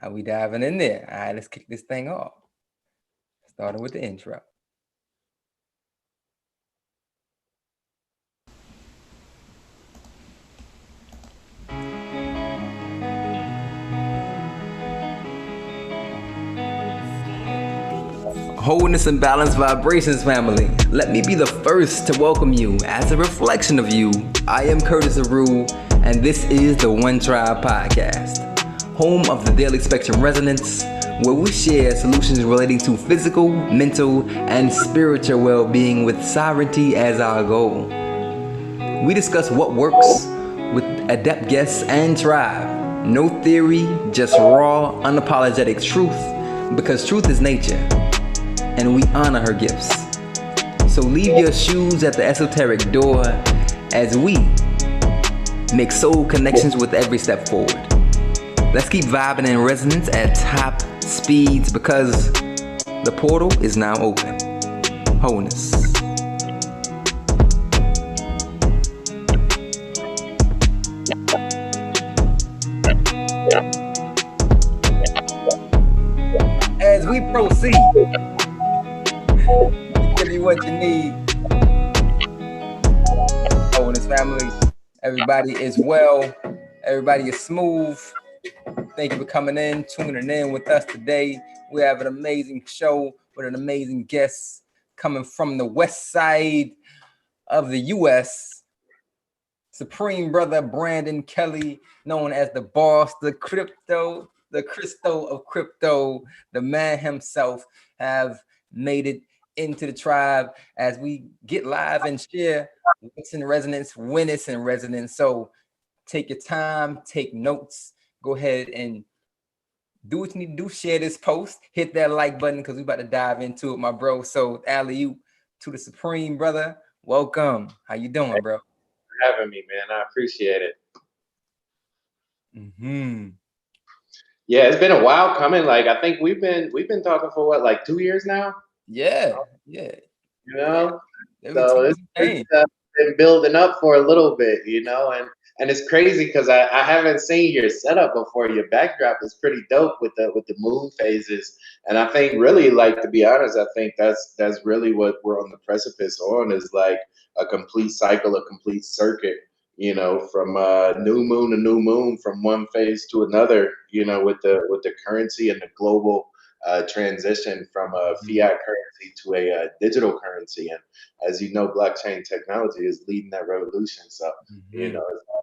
How we diving in there? All right, let's kick this thing off. Starting with the intro. Wholeness and Balance Vibrations family, let me be the first to welcome you as a reflection of you. I am Curtis Heru, and this is the OneTribe podcast, home of the Daily Spectrum Resonance, where we share solutions relating to physical, mental, and spiritual well-being with sovereignty as our goal. We discuss what works with adept guests and tribe. No theory, just raw, unapologetic truth, because truth is nature, and we honor her gifts. So leave your shoes at the esoteric door as we make soul connections with every step forward. Let's keep vibing in resonance at top speeds because the portal is now open. Wholeness. As we proceed, give you what you need. Wholeness family, everybody is well, everybody is smooth. Thank you for coming in, tuning in with us today. We have an amazing show with an amazing guest coming from the west side of the U.S. Supreme Brother Brandon Kelly, known as the boss, the Cristo of crypto, the man himself, have made it into the tribe as we get live and share what's in resonance, when it's in resonance. So take your time, take notes, go ahead and do what you need to do. Share this post, hit that like button because we're about to dive into it, my bro. So alley-oop to the Supreme Brother. Welcome. How you doing, bro? For having me, man. I appreciate it. Yeah, it's been a while coming. Like I think we've been talking for what, like 2 years now? Yeah. You know? Yeah. So it's been building up for a little bit, and it's crazy because I haven't seen your setup before. Your backdrop is pretty dope with the moon phases. And I think really, like, to be honest, I think that's really what we're on the precipice on, is like a complete cycle, a complete circuit, from new moon to new moon, from one phase to another, with the currency and the global transition from a fiat currency to a digital currency. And as you know, blockchain technology is leading that revolution. So, it's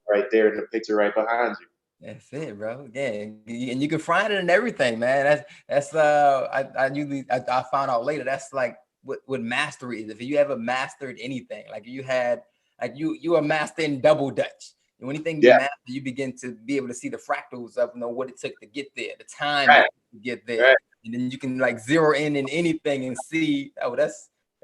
right there in the picture right behind you. That's it, bro. Yeah, and you can find it in everything, man. That's I found out later. That's like what mastery is. If you ever mastered anything, like you are master in double Dutch. And anything you master, you begin to be able to see the fractals of what it took to get there, the time to get there, and then you can like zero in anything and see. Oh,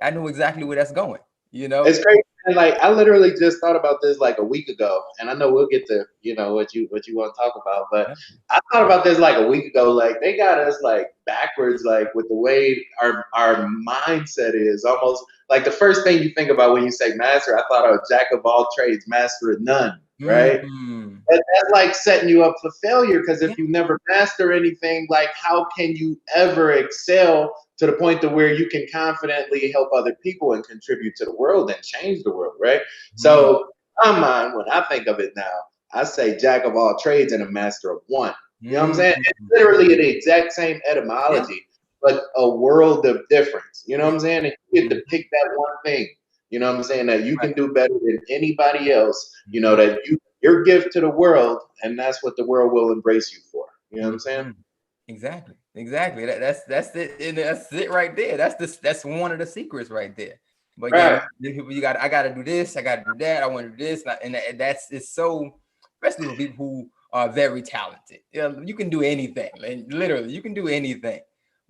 I know exactly where that's going. It's crazy. And like I literally just thought about this like a week ago, and I know we'll get to what you want to talk about, but I thought about this like a week ago. Like they got us like backwards, like with the way our mindset is. Almost like the first thing you think about when you say master, I thought of jack of all trades, master of none, right? But that's like setting you up for failure, because if you never master anything, like how can you ever excel to the point to where you can confidently help other people and contribute to the world and change the world, right? So in my mind, when I think of it now, I say jack of all trades and a master of one. You know what I'm saying? It's literally the exact same etymology, but a world of difference. You know what I'm saying? And you get to pick that one thing, you know what I'm saying, that you can do better than anybody else, that your gift to the world, and that's what the world will embrace you for. You know what I'm saying? Exactly. That's it. And that's it right there. That's one of the secrets right there. But yeah, people, I gotta do this, I gotta do that, I want to do this, and it's so, especially for people who are very talented. You can do anything, and literally you can do anything,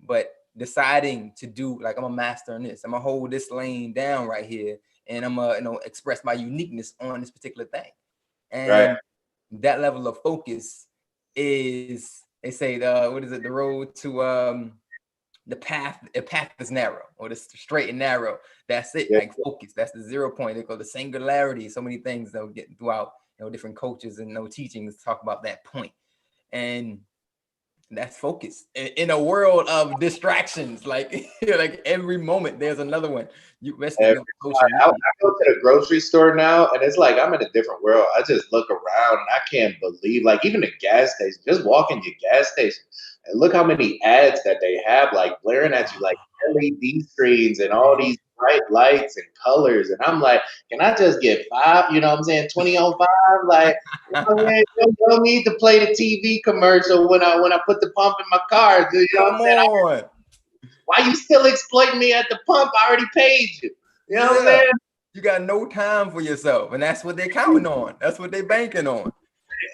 but deciding to do, like, I'm a master in this, I'm gonna hold this lane down right here, and I'm gonna express my uniqueness on this particular thing, and that level of focus is, they say, the road to the path is narrow, or the straight and narrow. That's it. Like focus. That's the 0 point. They call the singularity. So many things that we get throughout, different coaches and teachings talk about that point. And That's focus in a world of distractions. Like like every moment there's another one. You especially on social I media. go to the grocery store now, and it's like I'm in a different world. I just look around, and I can't believe, like, even the gas station. Just walk in your gas station, and look how many ads that they have, like blaring at you, like LED screens and all these bright lights and colors. And I'm like, can I just get five? You know what I'm saying? 20 on 5. Like, you know what I mean? You don't need to play the TV commercial when I put the pump in my car. You know what I'm Come saying? on. Why you still exploiting me at the pump? I already paid you. You know what I'm Yeah. saying? You got no time for yourself. And that's what they're counting on. That's what they're banking on.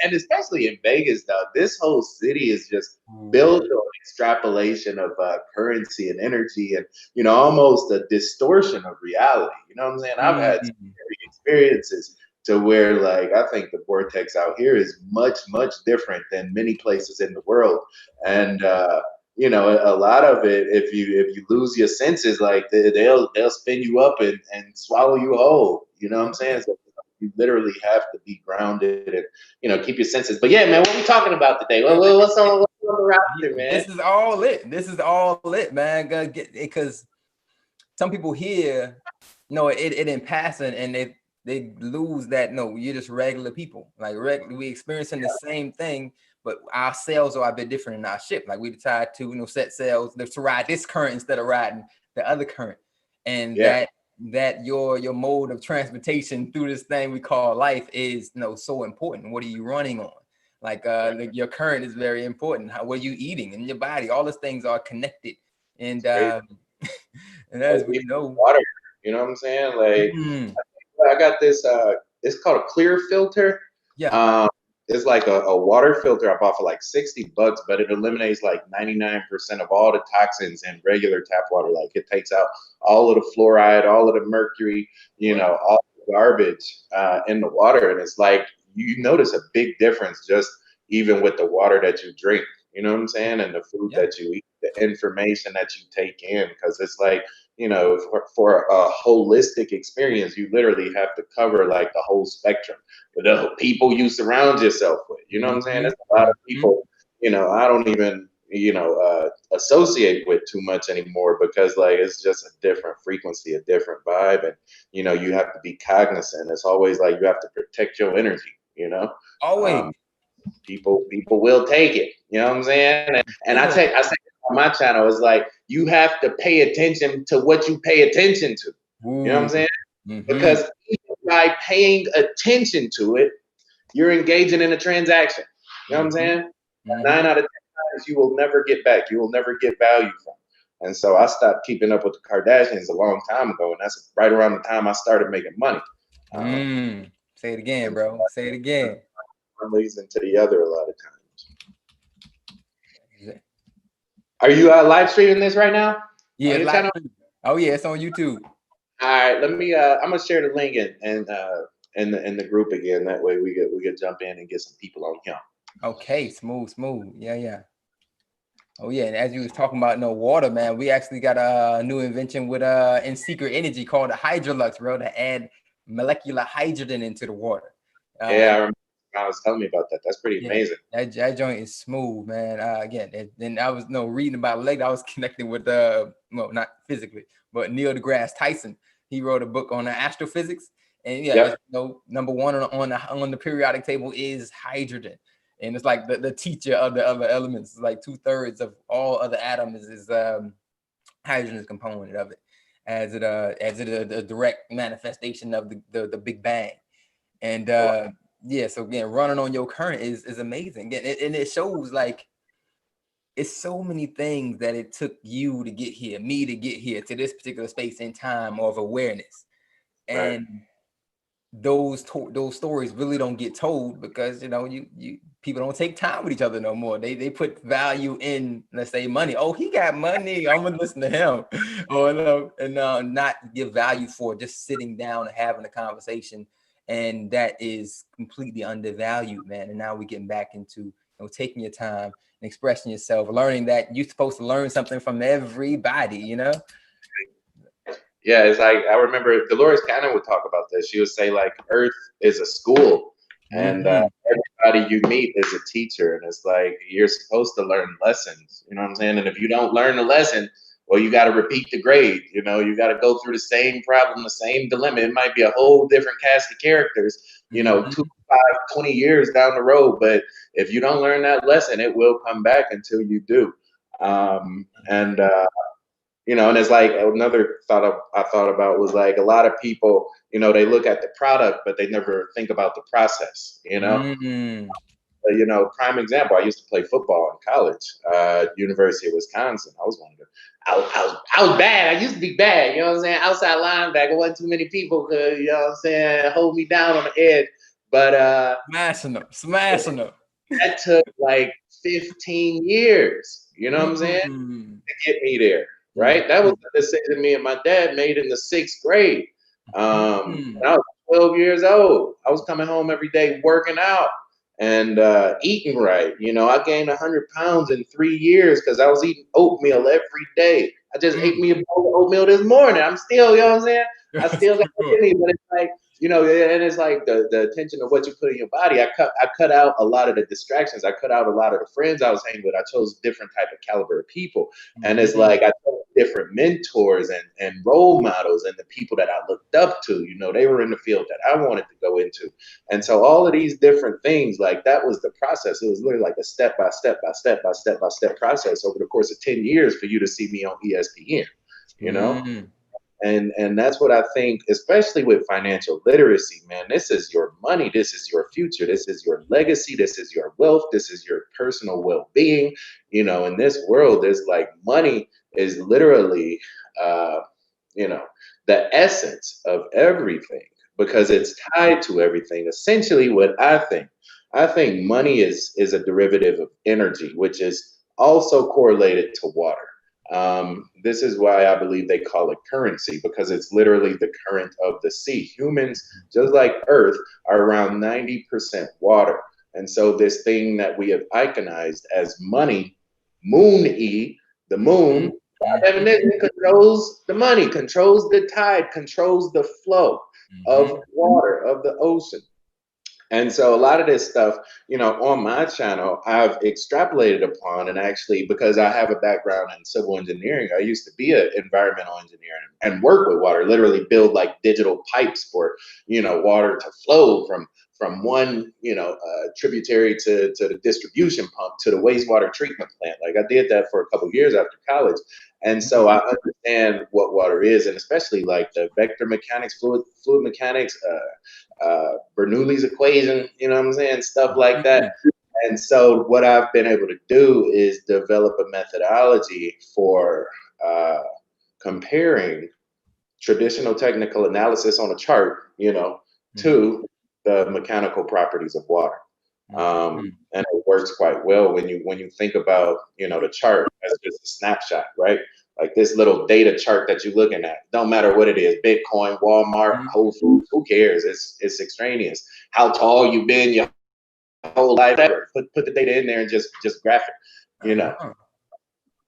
And especially in Vegas, though, this whole city is just built on extrapolation of currency and energy, and almost a distortion of reality. You know what I'm saying? I've had some experiences to where, like, I think the vortex out here is much, much different than many places in the world, and a lot of it, if you lose your senses, like they'll spin you up and swallow you whole. You know what I'm saying? So you literally have to be grounded and keep your senses. But yeah, man, what are we talking about today? What's on the roster, man? This is all it. This is all it, man. Because some people here, it in passing, and they lose that. No, you're just regular people. Like we experiencing the same thing, but our sails are a bit different in our ship. Like we decide to set sails to ride this current instead of riding the other current, and that your mode of transportation through this thing we call life is so important. What are you running on? Like your current is very important. What are you eating in your body? All those things are connected, and and as we know, water. You know what I'm saying? Like I got this. It's called a clear filter. Yeah. It's like a water filter I bought for like $60, but it eliminates like 99% of all the toxins in regular tap water. Like it takes out all of the fluoride, all of the mercury, all the garbage in the water. And it's like you notice a big difference just even with the water that you drink. You know what I'm saying? And the food that you eat, the information that you take in, because it's like, for a holistic experience, you literally have to cover like the whole spectrum. The people you surround yourself with, you know what I'm saying? There's a lot of people, I don't even, associate with too much anymore because like it's just a different frequency, a different vibe, and you have to be cognizant. It's always like you have to protect your energy. Always. People will take it. You know what I'm saying? And I say on my channel is like you have to pay attention to what you pay attention to. You know what I'm saying? Because by paying attention to it, you're engaging in a transaction. You know what I'm saying? 9 out of 10 times you will never get back. You will never get value from. And so I stopped keeping up with the Kardashians a long time ago, and that's right around the time I started making money. Say it again, bro. Say it again. One leads into the other a lot of times. Are you live streaming this right now? Yeah, on your channel? Oh yeah, it's on YouTube. All right, let me. I'm gonna share the link in the group again. That way we get jump in and get some people on here. Okay, smooth. Yeah. Oh yeah, and as you was talking about water, man, we actually got a new invention with in secret energy called the Hydrolux, bro, to add molecular hydrogen into the water. Yeah, I remember. I was telling me about that. That's pretty amazing. That joint is smooth, man. Again, and I was reading about it later. I was connecting with well, not physically, but Neil deGrasse Tyson. He wrote a book on astrophysics, and number one on the periodic table is hydrogen, and it's like the teacher of the other elements. It's like 2/3 of all other atoms is hydrogen is a component of it, as it a direct manifestation of the Big Bang, and. Yeah, so again, running on your current is amazing. And it shows like it's so many things that it took you to get here, me to get here to this particular space in time of awareness. And those stories really don't get told because you people don't take time with each other no more. They put value in, let's say, money. Oh, he got money, I'm gonna listen to him. Or not give value for just sitting down and having a conversation. And that is completely undervalued, man. And now we're getting back into taking your time and expressing yourself, learning that you're supposed to learn something from everybody, Yeah, it's like I remember Dolores Cannon would talk about this. She would say like Earth is a school, and everybody everybody you meet is a teacher, and it's like you're supposed to learn lessons. You know what I'm saying? And if you don't learn the lesson, well, you got to repeat the grade. You know, you got to go through the same problem, the same dilemma. It might be a whole different cast of characters, you know, 2, 5, 20 years down the road. But if you don't learn that lesson, it will come back until you do. And you know, and it's like another thought I thought about was like a lot of people, you know, they look at the product, but they never think about the process, you know. You know, prime example, I used to play football in college, University of Wisconsin. I was one of the, I was bad. I used to be bad, you know what I'm saying? Outside linebacker, wasn't too many people could, you know what I'm saying, hold me down on the edge. But smashing them. That took like 15 years, you know what I'm saying, to get me there, right? That was the decision me and my dad made in the 6th grade. When I was 12 years old, I was coming home every day working out and eating right. You know, I gained 100 pounds in 3 years because I was eating oatmeal every day. I just ate me a bowl of oatmeal this morning. I'm still, you know what I'm saying? I still got it in me, but it's like, you know, and it's like the attention of what you put in your body. I cut out a lot of the distractions. I cut out a lot of the friends I was hanging with. I chose different type of caliber of people. And it's like I chose different mentors and role models and the people that I looked up to. You know, they were in the field that I wanted to go into. And so all of these different things, like that was the process. It was literally like a step by step process over the course of 10 years for you to see me on ESPN, you know? And that's what I think, especially with financial literacy, man. This is your money. This is your future. This is your legacy. This is your wealth. This is your personal well-being. You know, in this world, there's like money is literally, you know, the essence of everything because it's tied to everything. Essentially, what I think money is a derivative of energy, which is also correlated to water. This is why I believe they call it currency because it's literally the current of the sea. Humans, just like Earth, are around 90% water. And so this thing that we have iconized as money, Moon E, the moon, by definition, controls the money, controls the tide, controls the flow of water, of the ocean. And so a lot of this stuff, you know, on my channel, I've extrapolated upon and actually because I have a background in civil engineering, I used to be an environmental engineer and work with water, literally build like digital pipes for, you know, water to flow from one, you know, tributary to the distribution pump to the wastewater treatment plant. Like I did that for a couple of years after college. And so I understand what water is, and especially like the vector mechanics, fluid mechanics, Bernoulli's equation, you know what I'm saying? Stuff like that. And so what I've been able to do is develop a methodology for comparing traditional technical analysis on a chart, you know, to the mechanical properties of water. And it works quite well when you think about, you know, the chart as just a snapshot, right? Like this little data chart that you're looking at, don't matter what it is, Bitcoin, Walmart, Whole Foods, who cares? It's extraneous. How tall you've been your whole life, ever. Put the data in there and just graph it, you know.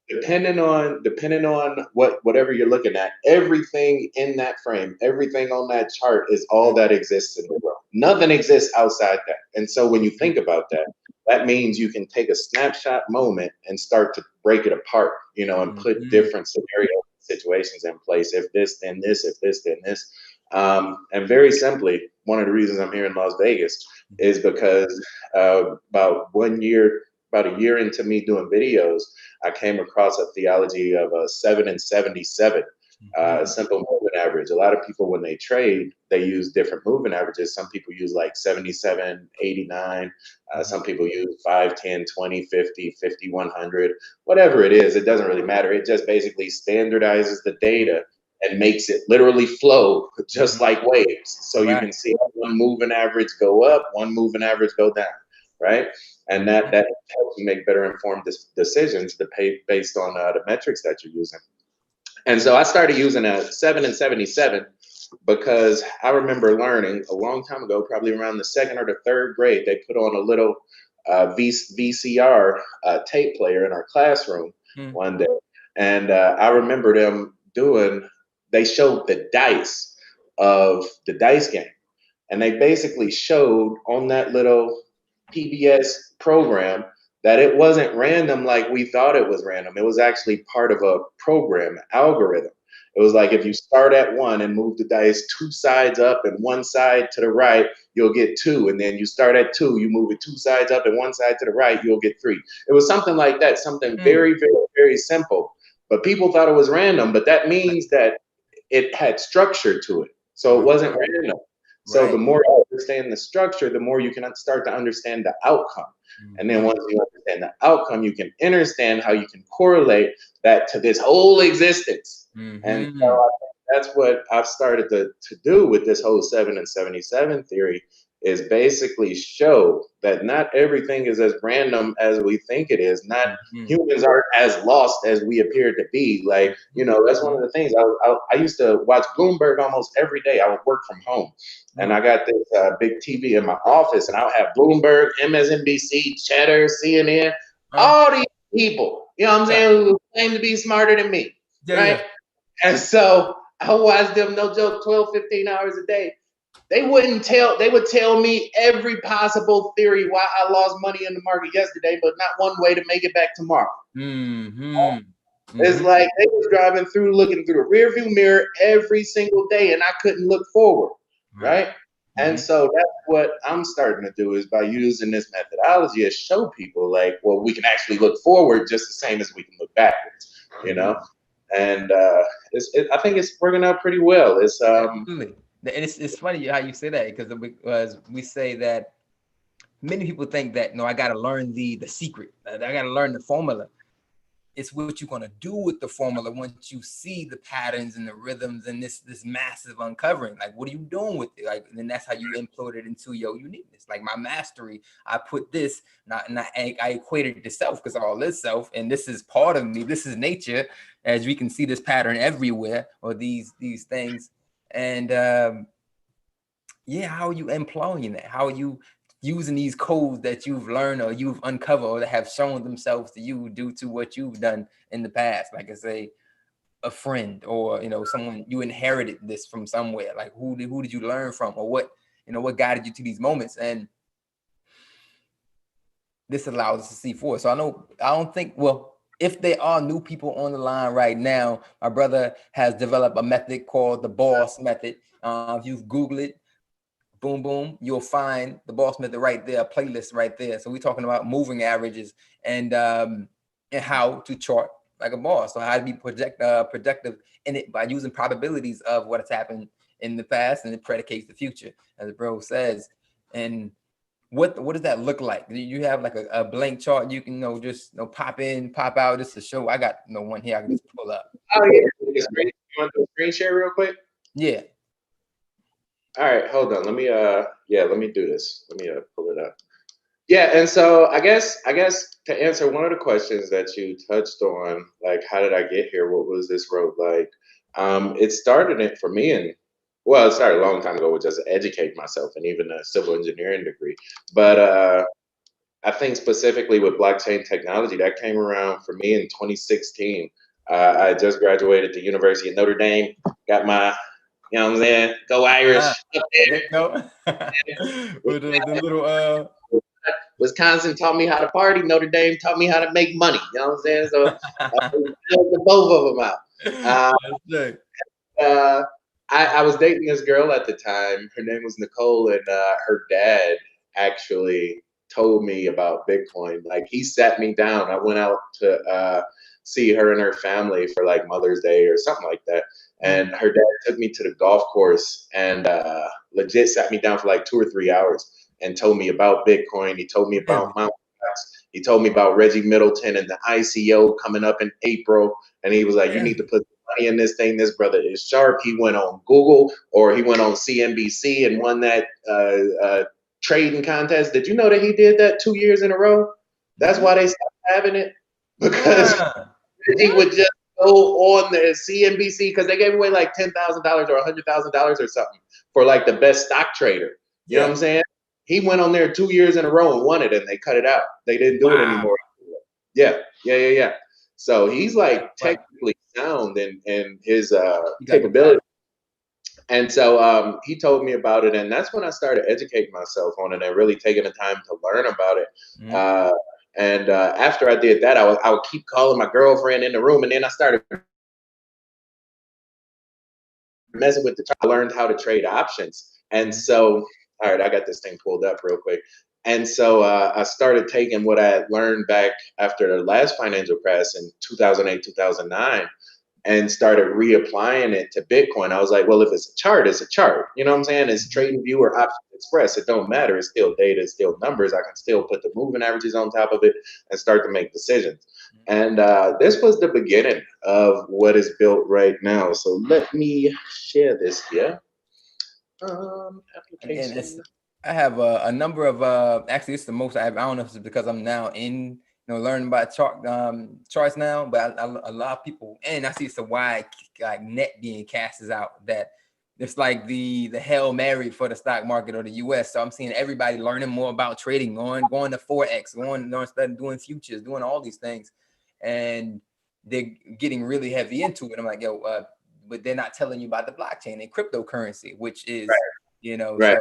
Depending on whatever you're looking at, everything in that frame, everything on that chart is all that exists in the world. Nothing exists outside that. And so when you think about that, that means you can take a snapshot moment and start to break it apart, you know, and put different scenario situations in place. If this, then this, if this, then this. And very simply, one of the reasons I'm here in Las Vegas is because about a year into me doing videos, I came across a theology of a 7 and 77, simple moving average. A lot of people, when they trade, they use different moving averages. Some people use like 77, 89. Some people use 5, 10, 20, 50, 50, 100, whatever it is. It doesn't really matter. It just basically standardizes the data and makes it literally flow just like waves. So you can see one moving average go up, one moving average go down, right? And that helps you make better informed decisions based on the metrics that you're using. And so I started using a 7 and 77 because I remember learning a long time ago, probably around the 2nd or the 3rd grade, they put on a little VCR tape player in our classroom one day. And I remember them they showed the dice of the dice game. And they basically showed on that little PBS program, that it wasn't random like we thought it was random. It was actually part of a program algorithm. It was like if you start at 1 and move the dice 2 sides up and 1 side to the right, you'll get 2. And then you start at 2, you move it 2 sides up and 1 side to the right, you'll get 3. It was something like that, something very, very, very simple. But people thought it was random, but that means that it had structure to it. So it wasn't random. So the more you understand the structure, the more you can start to understand the outcome. And then once you understand the outcome, you can understand how you can correlate that to this whole existence. And so I think that's what I've started to do with this whole 7 and 77 theory, is basically show that not everything is as random as we think it is. Not humans aren't as lost as we appear to be. Like, you know, that's one of the things. I used to watch Bloomberg almost every day. I would work from home. And I got this big TV in my office, and I'll have Bloomberg, MSNBC, Cheddar, CNN, all these people, you know what I'm saying, who claim to be smarter than me, right? And so I watch them, no joke, 12, 15 hours a day. They would tell me every possible theory why I lost money in the market yesterday, but not one way to make it back tomorrow. It's like they was driving through, looking through the rearview mirror every single day, and I couldn't look forward, right? And so that's what I'm starting to do, is by using this methodology, is show people like, well, we can actually look forward just the same as we can look backwards, you know? And I think it's working out pretty well. It's Absolutely. And it's funny how you say that, because we say that many people think that, no, I got to learn the secret. I got to learn the formula. It's what you're going to do with the formula once you see the patterns and the rhythms and this massive uncovering. Like, what are you doing with it? Like, and then that's how you implode it into your uniqueness. Like my mastery, I put this, and I equated it to self, because all is self, and this is part of me. This is nature, as we can see this pattern everywhere, or these things. And yeah, how are you employing that? How are you using these codes that you've learned or you've uncovered or that have shown themselves to you due to what you've done in the past? Like I say, a friend, or, you know, someone you inherited this from somewhere. Like who did you learn from, or what guided you to these moments? And this allows us to see forward. So I don't think, well, if there are new people on the line right now, my brother has developed a method called the Boss method. If you Google it, boom, boom, you'll find the Boss method right there, a playlist right there. So we're talking about moving averages and how to chart like a boss. So how to be productive in it by using probabilities of what has happened in the past, and it predicates the future, as the bro says. And what does that look like? Do you have like a blank chart you can just pop in, pop out, just to show? I got one here I can just pull up. Oh yeah, you want to do a screen share real quick? Yeah. All right, hold on. Let me do this. Let me pull it up. Yeah, and so I guess to answer one of the questions that you touched on, like how did I get here? What was this road like? It started for me, and well, it started a long time ago with just educating myself and even a civil engineering degree. But I think specifically with blockchain technology, that came around for me in 2016. I just graduated the University of Notre Dame, got my, you know what I'm saying, go Irish. With the little Wisconsin taught me how to party. Notre Dame taught me how to make money. You know what I'm saying? So both of them out. I was dating this girl at the time. Her name was Nicole, and her dad actually told me about Bitcoin. Like, he sat me down. I went out to see her and her family for like Mother's Day or something like that. And her dad took me to the golf course and legit sat me down for like 2 or 3 hours and told me about Bitcoin. He told me about Mount Gox. He told me about Reggie Middleton and the ICO coming up in April. And he was like, you need to put money in this thing. This brother is sharp. He went on Google, or he went on CNBC and won that trading contest. Did you know that he did that 2 years in a row? That's why they stopped having it, because he would just go on the CNBC, because they gave away like $10,000 or $100,000 or something for like the best stock trader. You know what I'm saying? He went on there 2 years in a row and won it, and they cut it out. They didn't do it anymore. Yeah. So he's like technically sound in his capability. And so he told me about it, and that's when I started educating myself on it and really taking the time to learn about it. Uh, and after I did that, I would keep calling my girlfriend in the room, and then I started messing with I learned how to trade options. And so, all right, I got this thing pulled up real quick. And so I started taking what I had learned back after the last financial crash in 2008, 2009, and started reapplying it to Bitcoin. I was like, well, if it's a chart, it's a chart. You know what I'm saying? It's trading view or option express. It don't matter. It's still data, it's still numbers. I can still put the moving averages on top of it and start to make decisions. And this was the beginning of what is built right now. So let me share this here. Application. I have a number of actually it's the most I have. I don't know if it's because I'm now in learning about charts now, but a lot of people, and I see it's a wide like net being cast out that it's like the Hail Mary for the stock market or the US. So I'm seeing everybody learning more about trading, going to Forex, starting doing futures, doing all these things, and they're getting really heavy into it. I'm like, yo, but they're not telling you about the blockchain and cryptocurrency, which is right. So,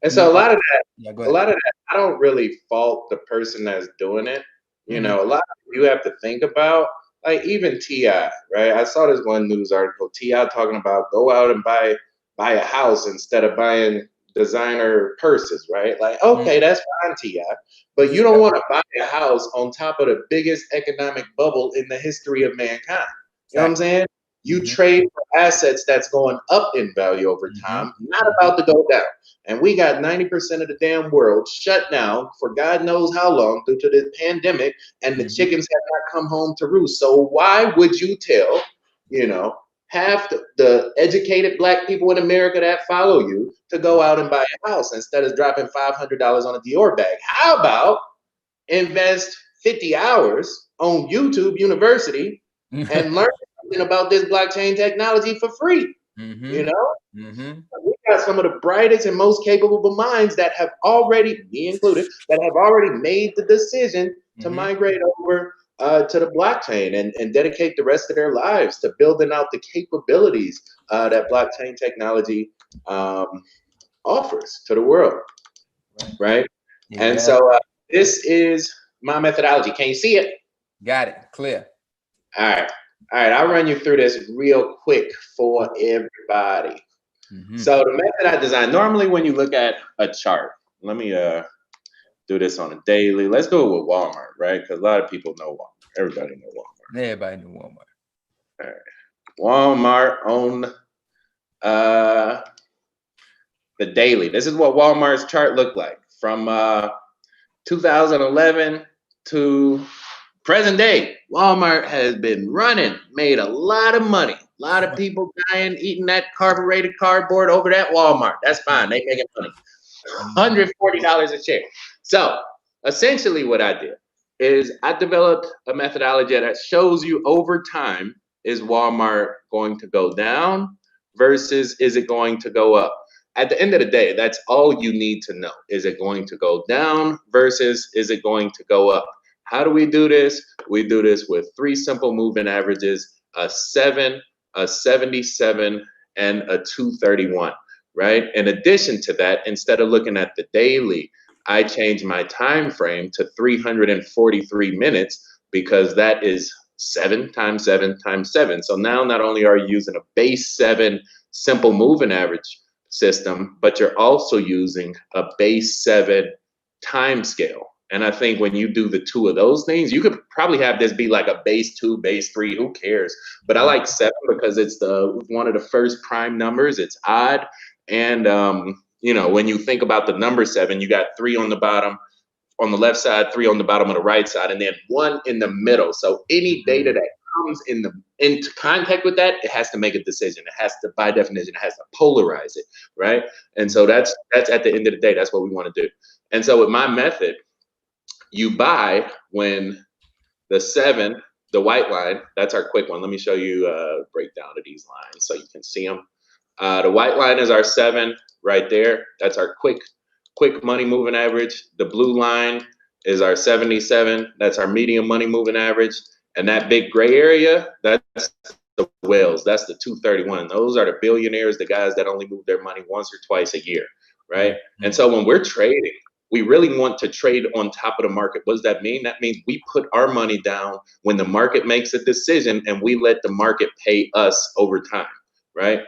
and so a lot of that, I don't really fault the person that's doing it. You know, a lot of you have to think about, like even T.I., right? I saw this one news article, T.I. talking about go out and buy a house instead of buying designer purses, right? Like, okay, that's fine, T.I., but you don't want to buy a house on top of the biggest economic bubble in the history of mankind. You know what I'm saying? You trade for assets that's going up in value over time, not about to go down. And we got 90% of the damn world shut down for God knows how long due to the pandemic, and the chickens have not come home to roost. So why would you tell, half the educated Black people in America that follow you to go out and buy a house instead of dropping $500 on a Dior bag? How about invest 50 hours on YouTube University and learn something about this blockchain technology for free? We got some of the brightest and most capable minds that have already, me included, that have already made the decision to migrate over to the blockchain and dedicate the rest of their lives to building out the capabilities that blockchain technology offers to the world, right? And so this is my methodology. Can you see it? Got it. Clear. All right. I'll run you through this real quick for everybody. So the method I designed, normally when you look at a chart, let me do this on a daily. Let's go with Walmart, right? Because a lot of people know Walmart. Everybody know Walmart. Everybody know Walmart. All right. Walmart on the daily. This is what Walmart's chart looked like from 2011 to present day. Walmart has been running, made a lot of money. A lot of people dying, eating that carbureted cardboard over that Walmart. That's fine. They making money. $140 a share. So essentially what I did is I developed a methodology that shows you over time, is Walmart going to go down versus is it going to go up? At the end of the day, that's all you need to know. Is it going to go down versus is it going to go up? How do we do this? We do this with 3 simple moving averages, a 7, a 77, and a 231, right? In addition to that, instead of looking at the daily, I changed my time frame to 343 minutes because that is 7 times 7 times 7. So now not only are you using a base 7 simple moving average system, but you're also using a base 7 time scale. And I think when you do the 2 of those things, you could probably have this be like a base 2, base 3, who cares? But I like 7 because it's one of the first prime numbers. It's odd. And, when you think about the number 7, you got 3 on the bottom, on the left side, 3 on the bottom of the right side, and then 1 in the middle. So any data that comes into contact with that, it has to make a decision. It has to, by definition, it has to polarize it, right? And so that's at the end of the day, that's what we want to do. And so with my method, you buy when the 7, the white line, that's our quick one. Let me show you a breakdown of these lines so you can see them. The white line is our 7 right there. That's our quick money moving average. The blue line is our 77. That's our medium money moving average. And that big gray area, that's the the whales. That's the 231. Those are the billionaires, the guys that only move their money once or twice a year, right? And so when we're trading, we really want to trade on top of the market. What does that mean? That means we put our money down when the market makes a decision and we let the market pay us over time, right?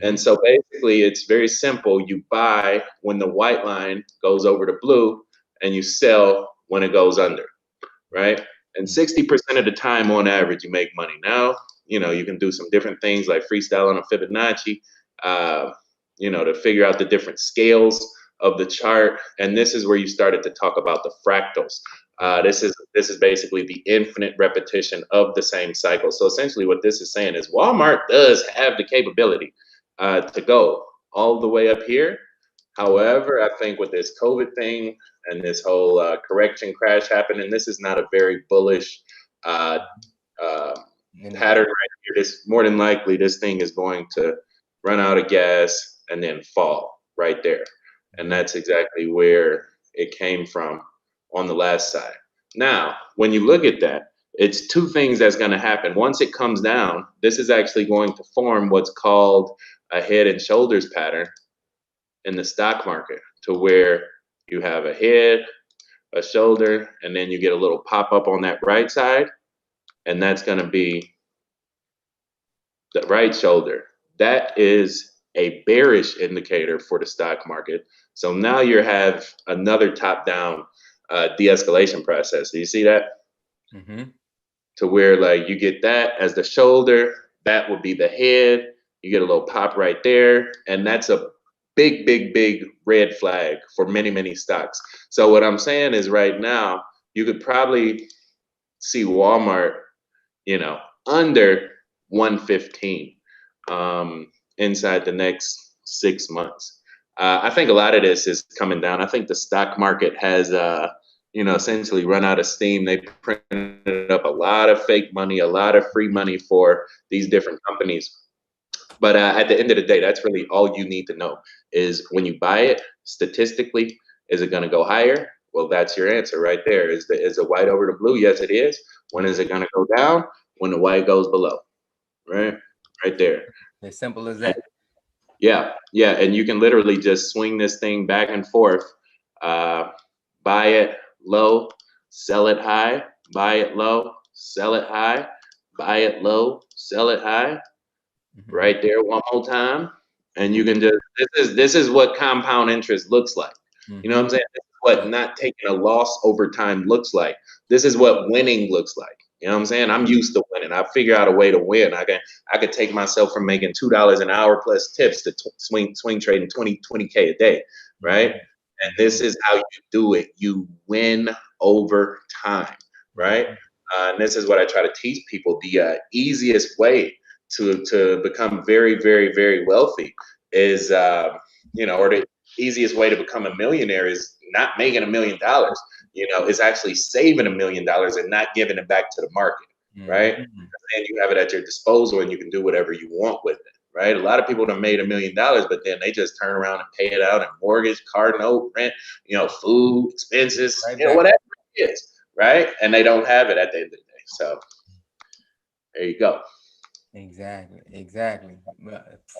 And so basically it's very simple. You buy when the white line goes over to blue and you sell when it goes under, right? And 60% of the time on average, you make money. Now, you know, you can do some different things like freestyle on a Fibonacci, you know, to figure out the different scales of the chart. And this is where you started to talk about the fractals. This is basically the infinite repetition of the same cycle. So essentially what this is saying is Walmart does have the capability to go all the way up here. However, I think with this COVID thing and this whole correction crash happening, this is not a very bullish pattern right here. This, more than likely, this thing is going to run out of gas and then fall right there. And that's exactly where it came from on the last side. Now, when you look at that, it's two things that's going to happen. Once it comes down, this is actually going to form what's called a head and shoulders pattern in the stock market, to where you have a head, a shoulder, and then you get a little pop up on that right side, and that's going to be the right shoulder. That is a bearish indicator for the stock market. So now you have another top-down de-escalation process. Do you see that? To where like you get that as the shoulder, that would be the head. You get a little pop right there, and that's a big, big, big red flag for many, many stocks. So what I'm saying is right now, you could probably see Walmart, you know, under 115 inside the next 6 months. I think a lot of this is coming down. I think the stock market has, you know, essentially run out of steam. They printed up a lot of fake money, a lot of free money for these different companies. But at the end of the day, that's really all you need to know is when you buy it, statistically, is it going to go higher? Well, that's your answer right there. Is the white over the blue? Yes, it is. When is it going to go down? When the white goes below, right? Right there. As simple as that. Yeah, yeah. And you can literally just swing this thing back and forth. Buy it low, sell it high, buy it low, sell it high, buy it low, sell it high. Right there one more time, and you can just this is what compound interest looks like. You know what I'm saying? This is what not taking a loss over time looks like. This is what winning looks like. You know what I'm saying? I'm used to winning. I figure out a way to win. I could take myself from making $2 an hour plus tips to swing trading 20K a day, right? And this is how you do it. You win over time, right? And this is what I try to teach people. The easiest way to become very, very, very wealthy is, you know, or the easiest way to become a millionaire is not making $1 million, you know, is actually saving $1 million and not giving it back to the market, right? And you have it at your disposal and you can do whatever you want with it, right? A lot of people have made $1 million, but then they just turn around and pay it out in mortgage, car note, rent, you know, food, expenses, you know, whatever it is, right? And they don't have it at the end of the day. So there you go. Exactly.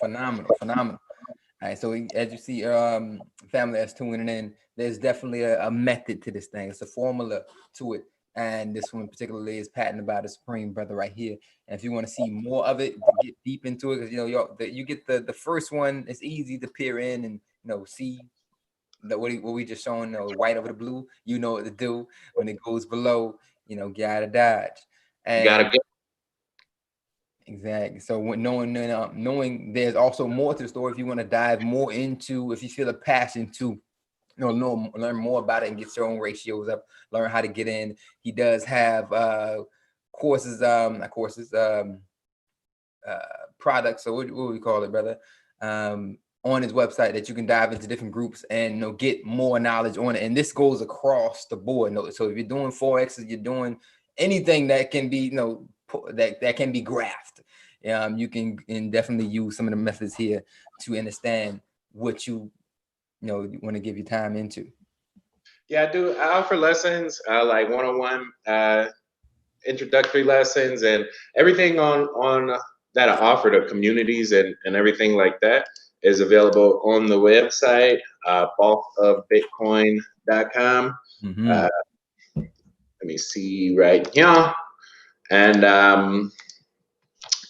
Phenomenal. All right, so as you see, family that's tuning in, there's definitely a method to this thing. It's a formula to it, and this one particularly is patented by the Supreme Brother right here. And if you want to see more of it, get deep into it, because you know you get the first one. It's easy to peer in and see what we just showing, white over the blue. You know what to do when it goes below. Get out of dodge. And you gotta get. Exactly. So when knowing there's also more to the story, if you want to dive more into, if you feel a passion to learn more about it and get your own ratios up, learn how to get in. He does have courses, products. So what do we call it, brother? On his website that you can dive into different groups and get more knowledge on it. And this goes across the board. So if you're doing Forex, if you're doing anything that can be, that can be graphed, you can definitely use some of the methods here to understand what you want to give your time into. Yeah, I do. I offer lessons, like one-on-one introductory lessons, and everything on that I offer to communities and everything like that is available on the website, bossofbitcoin.com. Mm-hmm. Let me see right here. And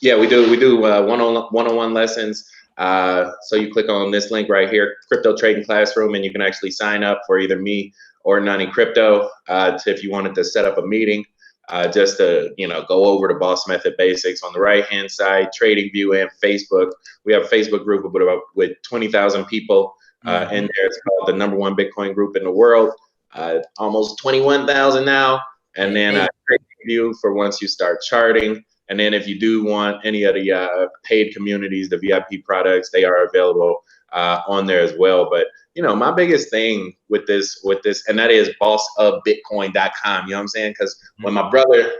yeah, we do one-on-one lessons. So you click on this link right here, Crypto Trading Classroom, and you can actually sign up for either me or Nani Crypto if you wanted to set up a meeting. Just to go over the boss method basics. On the right hand side, TradingView and Facebook. We have a Facebook group with 20,000 people in there. It's called the #1 Bitcoin group in the world. Almost 21,000 now. And then TradingView for once you start charting. And then if you do want any of the paid communities, the VIP products, they are available on there as well. But my biggest thing with this, and that is bossofbitcoin.com. You know what I'm saying? Because when my brother,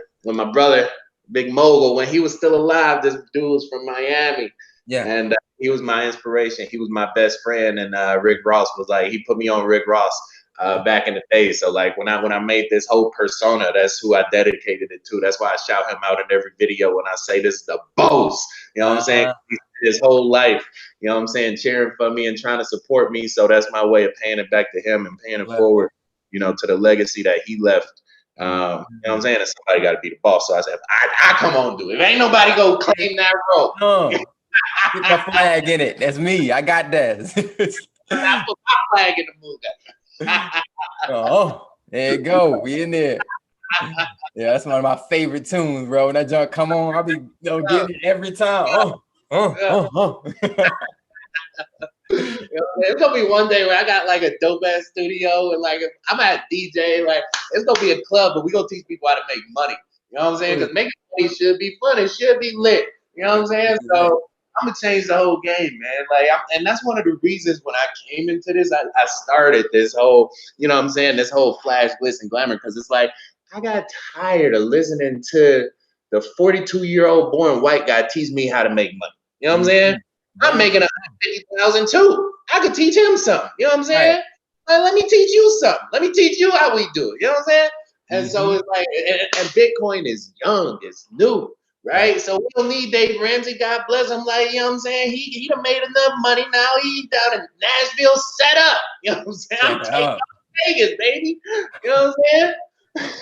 Big Mogul, when he was still alive, this dude was from Miami. Yeah. And he was my inspiration. He was my best friend. And Rick Ross was like, he put me on Rick Ross back in the day. So like when I made this whole persona, that's who I dedicated it to. That's why I shout him out in every video when I say this is the boss. You know what I'm saying? His whole life, you know what I'm saying, cheering for me and trying to support me. So that's my way of paying it back to him and paying it forward, to the legacy that he left. You know what I'm saying? And somebody got to be the boss. So I said, I come on, do it. Ain't nobody go claim that role. Get my flag in it. That's me. I got that. I put my flag in the move. Oh, there you go. We in there. Yeah, that's one of my favorite tunes, bro. When that junk come on, I'll be getting it every time. It's gonna be one day where I got like a dope ass studio and like I'm at DJ, like it's gonna be a club, but we gonna teach people how to make money. You know what I'm saying? Because making money should be fun. It should be lit. You know what I'm saying? So I'm gonna change the whole game, man. Like, and that's one of the reasons when I came into this, I started this whole, this whole flash, glitz, and glamour, because it's like I got tired of listening to the 42-year-old born white guy teach me how to make money. You know what I'm saying? I'm making 150,000 too. I could teach him something. You know what I'm saying? Like, let me teach you something. Let me teach you how we do it. You know what I'm saying? And so it's like, and Bitcoin is young, it's new. Right? So we don't need Dave Ramsey, God bless him. Like, you know what I'm saying? He done made enough money now. He's down in Nashville set up. You know what I'm saying? I'm taking up Vegas, baby. You know what I'm saying?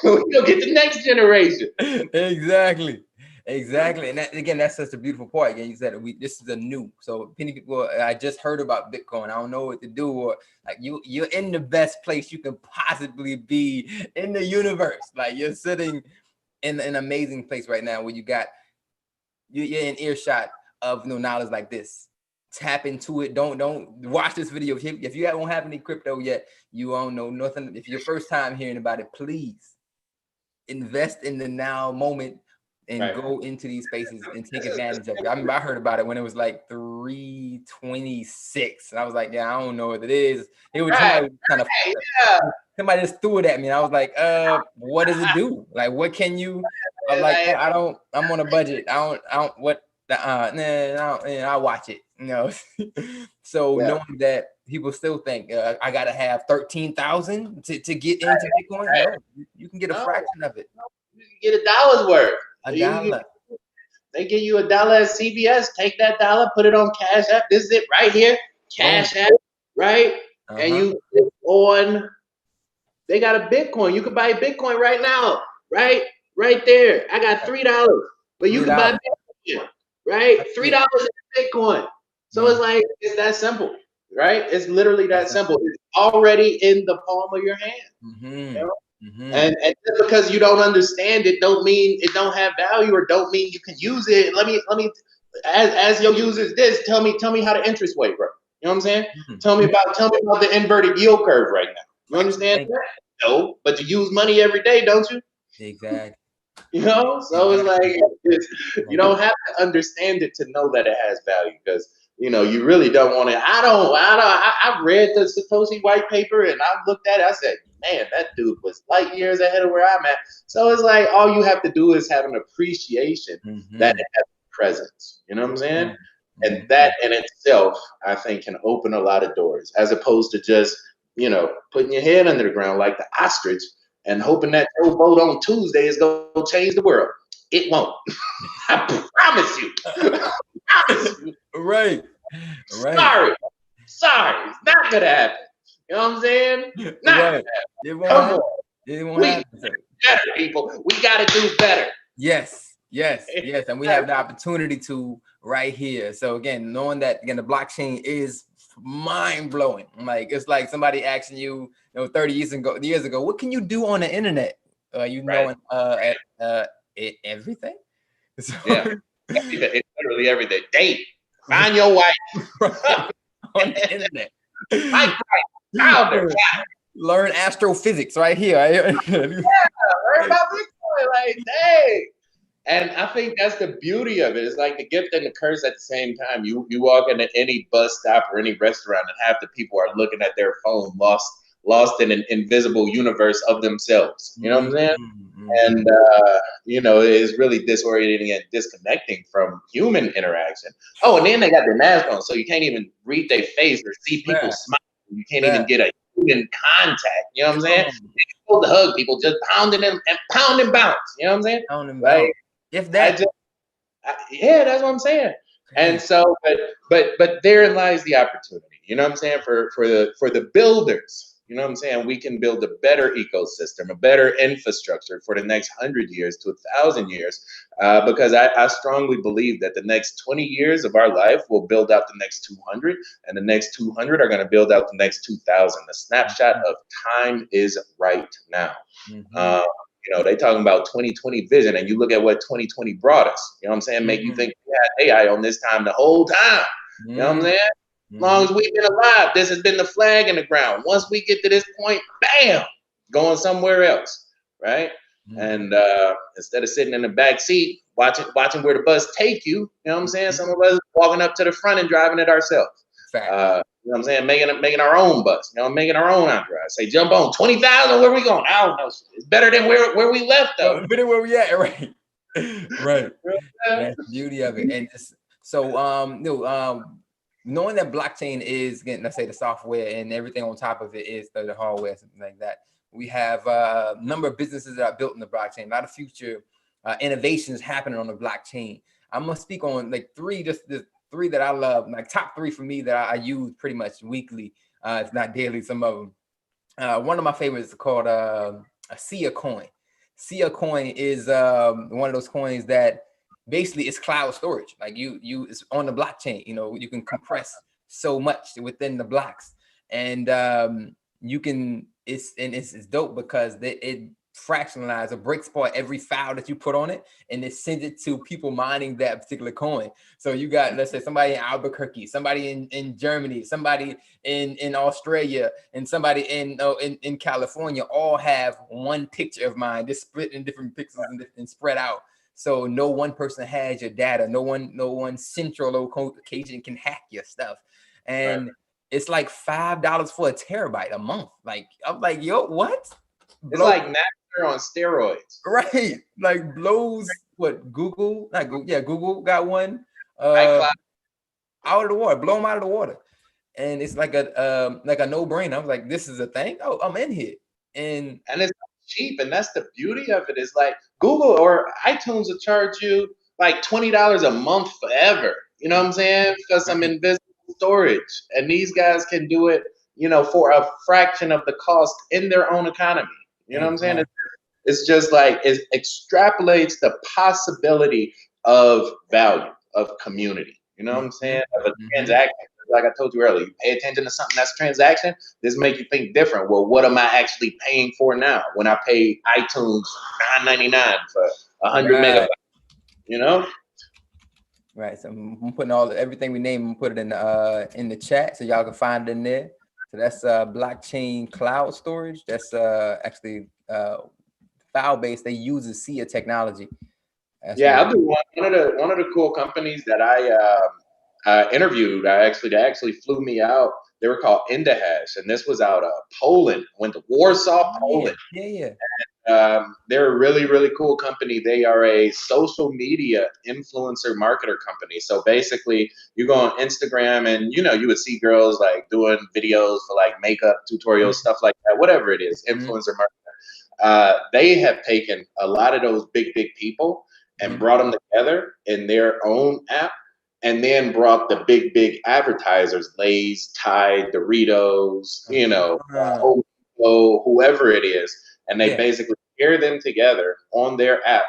We're gonna get the next generation. Exactly. And that, again, that's such a beautiful part. Again, you said this is a new. So many people, I just heard about Bitcoin. I don't know what to do. Or like you're in the best place you can possibly be in the universe. Like you're sitting in an amazing place right now where you're in earshot of knowledge like this. Tap into it. Don't watch this video. If you don't have any crypto yet, you don't know nothing. If your first time hearing about it, please invest in the now moment and go into these spaces and take advantage of it. I remember I heard about it when it was like 326. And I was like, yeah, I don't know what it is. It was somebody just threw it at me. And I was like, what does it do? Like, what can you? I'm like, I'm on a budget. I'll watch it. So knowing that people still think I gotta have 13,000 to get into Bitcoin, no, you can get a fraction of it. You can get $1 worth. $1. They give you $1 at CVS. Take that dollar, put it on Cash App. This is it right here. Cash App, right? And you click on. They got a Bitcoin. You can buy Bitcoin right now, right? Right there. I got $3, but you can buy Bitcoin, right? $3 in Bitcoin. So it's like it's that simple, right? It's literally that simple. It's already in the palm of your hand. You know? And just because you don't understand it, don't mean it don't have value, or don't mean you can use it. Let me as your users this, tell me how the interest rate, bro. You know what I'm saying? Tell me about the inverted yield curve right now. You understand that? No, but you use money every day, don't you? Exactly. So it's like you don't have to understand it to know that it has value, because you really don't want to. I read the Satoshi white paper and I looked at it. I said, man, that dude was light years ahead of where I'm at. So it's like all you have to do is have an appreciation that it has presence. You know what I'm saying? And that in itself, I think, can open a lot of doors, as opposed to just putting your head under the ground like the ostrich and hoping that your vote on Tuesday is going to change the world. It won't. I promise you. I promise you. Right. Sorry. It's not gonna happen. You know what I'm saying? Not gonna happen. It won't Come happen. on. It won't happen. Better, people. We gotta do better. Yes. And we have the opportunity to right here. So again, knowing that again, the blockchain is mind blowing. Like it's like somebody asking you, 30 years ago, what can you do on the internet? Everything. So, yeah, it's literally everything. Date, find your wife on the internet. Learn astrophysics right here. Learn about Bitcoin, like dang. And I think that's the beauty of it. It's like the gift and the curse at the same time. You walk into any bus stop or any restaurant, and half the people are looking at their phone, lost in an invisible universe of themselves. You know what I'm saying? And it's really disorienting and disconnecting from human interaction. Oh, and then they got their mask on, so you can't even read their face or see people smile. You can't even get a human contact. You know what I'm saying? You're supposed to hug people, just pounding them and pound and bounce. You know what I'm saying? Pound and bounce. If that, that's what I'm saying. And so, but therein lies the opportunity. You know what I'm saying? For the builders. You know what I'm saying? We can build a better ecosystem, a better infrastructure for the next 100 years to 1,000 years, because I strongly believe that the next 20 years of our life will build out the next 200, and the next 200 are going to build out the next 2,000. The snapshot of time is right now. They talking about 2020 vision, and you look at what 2020 brought us. You know what I'm saying? Make you think we had AI on this time the whole time. You know what I'm saying? As long as we've been alive, this has been the flag in the ground. Once we get to this point, bam, going somewhere else, right? And instead of sitting in the back seat, watching where the bus take you, you know what I'm saying? Some of us walking up to the front and driving it ourselves. You know what I'm saying? Making our own bus, making our own entourage. Say, jump on 20,000. Where we going? I don't know. It's better than where we left, though. Better where we at, right? Right. That's the beauty of it. And knowing that blockchain is, again, let's say the software and everything on top of it is the hardware, something like that. We have a number of businesses that are built in the blockchain. A lot of future innovations happening on the blockchain. I'm gonna speak on like the three that I love, like top three for me that I use pretty much weekly, if not daily. Some of them. One of my favorites is called a Sia coin. Sia coin is one of those coins that basically it's cloud storage. Like it's on the blockchain. You can compress so much within the blocks, and it's dope because it fractionalize or breaks apart every file that you put on it, and it sends it to people mining that particular coin. So you got, let's say, somebody in Albuquerque, somebody in Germany, somebody in Australia, and somebody in California, all have one picture of mine, just split in different pixels and spread out. So no one person has your data. No one central location can hack your stuff. And it's like $5 for a terabyte a month. Like, I'm like, yo, what? It's like Napster on steroids. Right. Like blows what Google, not Google. Yeah, Google got one. Out of the water, blow them out of the water. And it's like a no-brainer. I was like, this is a thing. Oh, I'm in here. And it's cheap, and that's the beauty of it. Is like Google or iTunes will charge you like $20 a month forever. You know what I'm saying? Because some invisible storage, and these guys can do it, for a fraction of the cost in their own economy. You know what I'm saying? It's just like it extrapolates the possibility of value of community. You know what I'm saying? Of a transaction. Like I told you earlier, you pay attention to something that's a transaction, this make you think different. Well, what am I actually paying for now when I pay iTunes $9.99 for 100 megabytes? Right. So I'm putting everything we name and put it in the chat so y'all can find it in there. So that's blockchain cloud storage. That's actually file based. They use the SIA technology. I'll do one of the cool companies that I interviewed. They actually flew me out. They were called Indahash, and this was out of Poland. Went to Warsaw, Poland. Yeah. And, they're a really, really cool company. They are a social media influencer marketer company. So basically, you go on Instagram, and you would see girls like doing videos for like makeup tutorials, stuff like that. Whatever it is, influencer marketer. They have taken a lot of those big people, and brought them together in their own app, and then brought the big advertisers, Lay's, Tide, Doritos, whoever it is, and they basically pair them together on their app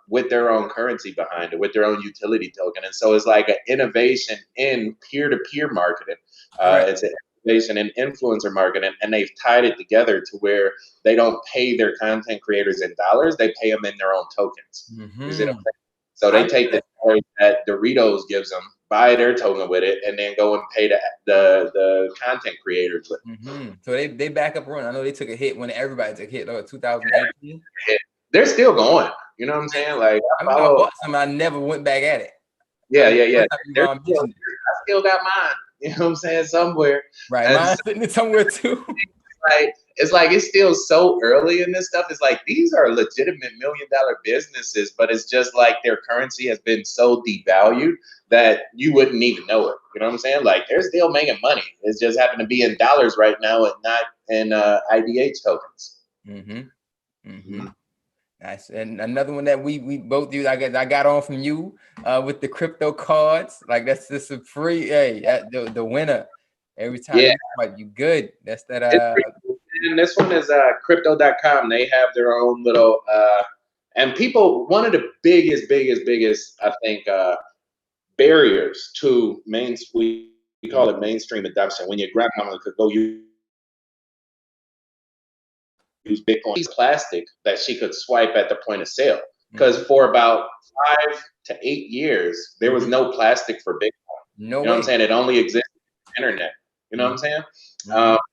with their own currency behind it, with their own utility token. And so it's like an innovation in peer-to-peer marketing. It's an innovation in influencer marketing, and they've tied it together to where they don't pay their content creators in dollars, they pay them in their own tokens. You see what I'm saying? So they take the dollars that Doritos gives them, buy their token with it, and then go and pay the content creators with it. So they back up run. I know they took a hit when everybody took a hit, like 2018. They're still going. You know what I'm saying? Like I bought some, I never went back at it. Yeah. I still got mine. You know what I'm saying? Somewhere. Right. And mine's sitting somewhere too. It's still so early in this stuff. It's like these are legitimate $1 million businesses, but it's just like their currency has been so devalued that you wouldn't even know it. You know what I'm saying? Like they're still making money. It's just happened to be in dollars right now and not in IDH tokens. Nice. And another one that we both use, I got on from you with the crypto cards. Like that's just a free, the winner every time. You good. That's that. And this one is crypto.com. They have their own little and people, one of the biggest, I think, barriers to we call it mainstream adoption. When your grandmama could go use Bitcoin, plastic that she could swipe at the point of sale. Because for about 5 to 8 years, there was no plastic for Bitcoin. You know what I'm saying? It only existed on the internet. You know what I'm saying?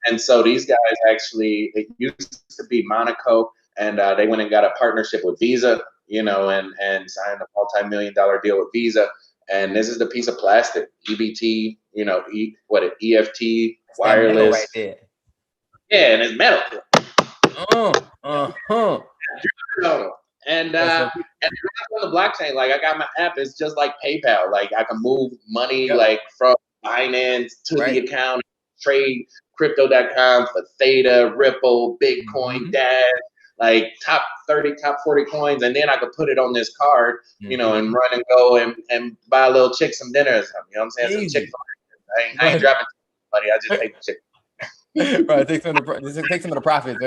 And so these guys actually, it used to be Monaco, and they went and got a partnership with Visa, and signed a multi-million-dollar deal with Visa. And this is the piece of plastic, EBT, EFT wireless. Right there. Yeah, and it's metal. And on the blockchain, like I got my app, it's just like PayPal. Like I can move money like from Binance to the account, trade crypto.com for Theta, Ripple, Bitcoin, Dash, like top 30, top 40 coins, and then I could put it on this card, and run and go and buy a little chick some dinner or something. You know what I'm saying? Some chick. I ain't dropping money. I just take the chick. Right, take some of the profits.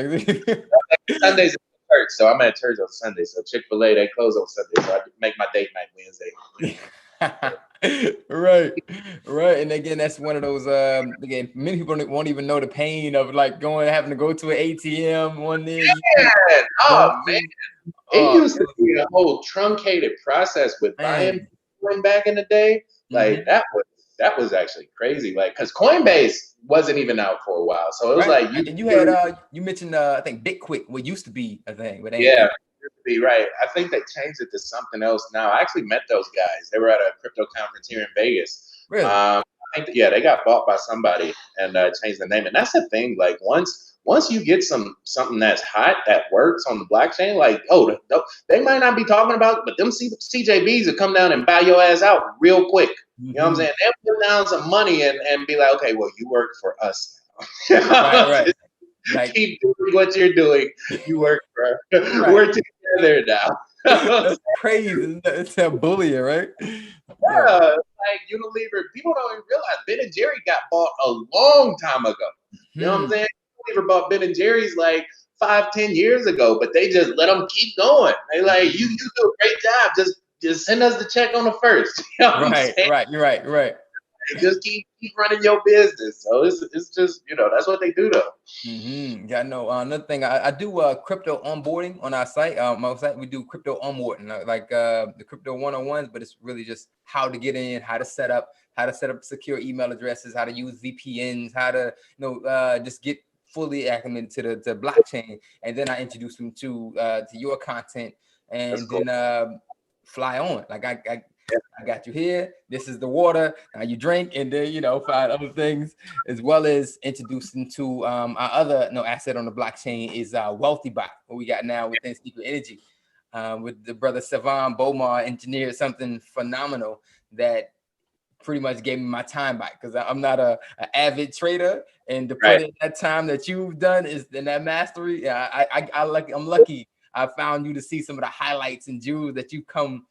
Sundays at church, so I'm at church on Sunday. So Chick-fil-A, they close on Sunday, so I make my date night Wednesday. Right, and again, that's one of those. Again, many people won't even know the pain of like having to go to an ATM one day. Man, it used to be a whole truncated process with buying Bitcoin back in the day. Like that was actually crazy. Like, because Coinbase wasn't even out for a while, so it was like you had you mentioned I think BitQuick, what used to be a thing, but used to be right. I think they changed it to something else now. I actually met those guys. They were at a crypto conference here in Vegas. Really? I think they got bought by somebody and changed the name. And that's the thing. Like once you get something that's hot that works on the blockchain, like they might not be talking about it, but them CJBs will come down and buy your ass out real quick. You know what I'm saying? They'll put down some money and be like, okay, well, you work for us now. Right. Like, keep doing what you're doing. You work for we're together now. That's crazy. It's a bullying, right? Yeah, like Unilever. People don't even realize Ben and Jerry got bought a long time ago. You know what I'm saying? Unilever bought Ben and Jerry's like 5-10 years ago, but they just let them keep going. They like, you do a great job. Just send us the check on the first. You know right. You're right. Just keep running your business. So it's just, that's what they do though. Yeah, no. Another thing, I do crypto onboarding on our site. My site, we do crypto onboarding, like the crypto 101s, but it's really just how to get in, how to set up secure email addresses, how to use VPNs, how to just get fully acclimated to the blockchain, and then I introduce them to your content, and then fly on. Like I got you here. This is the water. Now you drink, and then find other things, as well as introducing to our other asset on the blockchain is WealthyBot. What we got now within Secret Energy, with the brother Savan Bomar engineered something phenomenal that pretty much gave me my time back, because I'm not an avid trader, and to put in that time that you've done is in that mastery. I'm lucky. I found you to see some of the highlights and jewels that you come,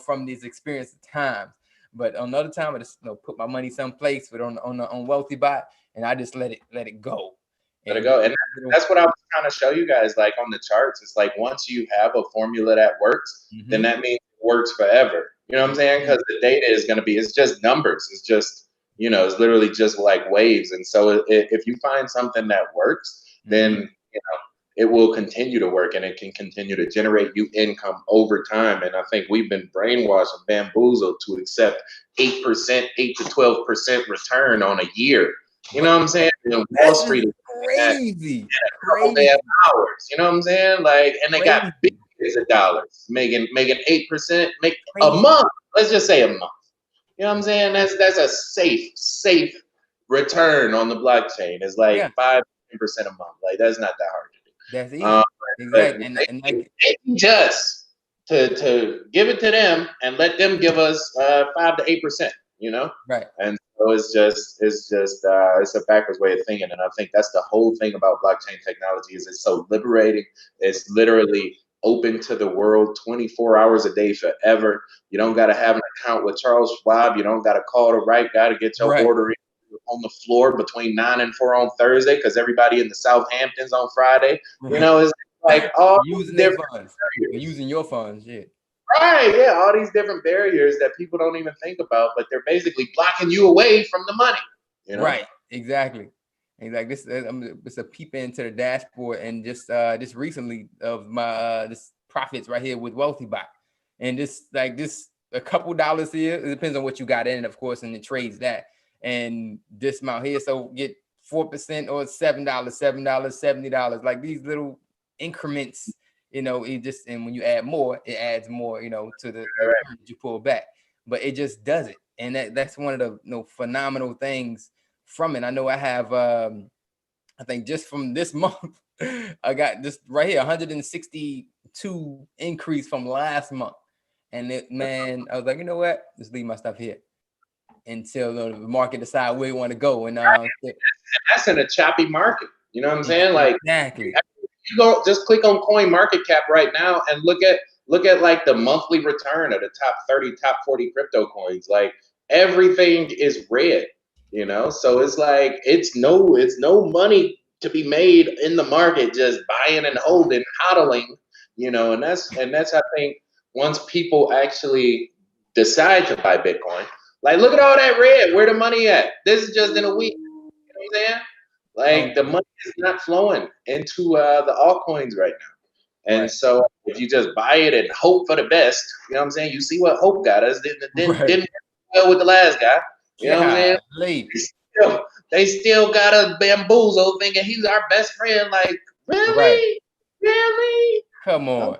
from these experiences times. But on another time, I just put my money someplace, but on WealthyBot, and I just let it go. Let it go. And that's what I was trying to show you guys, like on the charts. It's like once you have a formula that works, then that means it works forever. You know what I'm saying? Because the data is going to be, it's just numbers. It's just, it's literally just like waves. And so if you find something that works, then, it will continue to work, and it can continue to generate you income over time. And I think we've been brainwashed and bamboozled to accept 8%, 8 to 12% return on a year. You know what I'm saying? Wall Street is crazy. They have hours. You know what I'm saying? Like, and they got billions of dollars making 8%, make a month. Let's just say a month. You know what I'm saying? That's a safe return on the blockchain. It's like 5-10% a month. Like, that's not that hard to do. That's easy. Exactly. And they teach us to give it to them and let them give us 5 to 8%. Right. And so it's a backwards way of thinking. And I think that's the whole thing about blockchain technology is it's so liberating. It's literally open to the world 24 hours a day forever. You don't got to have an account with Charles Schwab. You don't got to call the right guy to get your order in on the floor between 9 and 4 on Thursday because everybody in the Southamptons on Friday. It's like all using their funds. You're using your funds, Right, yeah, all these different barriers that people don't even think about, but they're basically blocking you away from the money. Right, exactly. This it's a peep into the dashboard, and just recently of my this profits right here with WealthyBot, and this a couple dollars here. It depends on what you got in, of course, and it trades that, and this amount here, so get 4% or $7, $70, like these little increments. It just, and when you add more, it adds more, to the you pull back, but it just does it. And that's one of the phenomenal things from it. I know I have, I think just from this month, I got this right here, 162 increase from last month. And I was like, you know what? Just leave my stuff here until the market decide where you want to go. And that's in a choppy market. You know what I'm saying? Like, exactly. You go just click on Coin Market Cap right now and look at like the monthly return of the top 30, top 40 crypto coins. Like everything is red, so it's like it's no money to be made in the market just buying and holding, hodling, and that's I think once people actually decide to buy Bitcoin, like look at all that red, where the money at? This is just in a week. You know what I'm saying? Like the money is not flowing into the altcoins right now. And so if you just buy it and hope for the best, you know what I'm saying? You see what hope got us. Didn't well with the last guy. You know what I'm saying? They still got us bamboozled thinking he's our best friend. Like, really? Right. Really? Come on.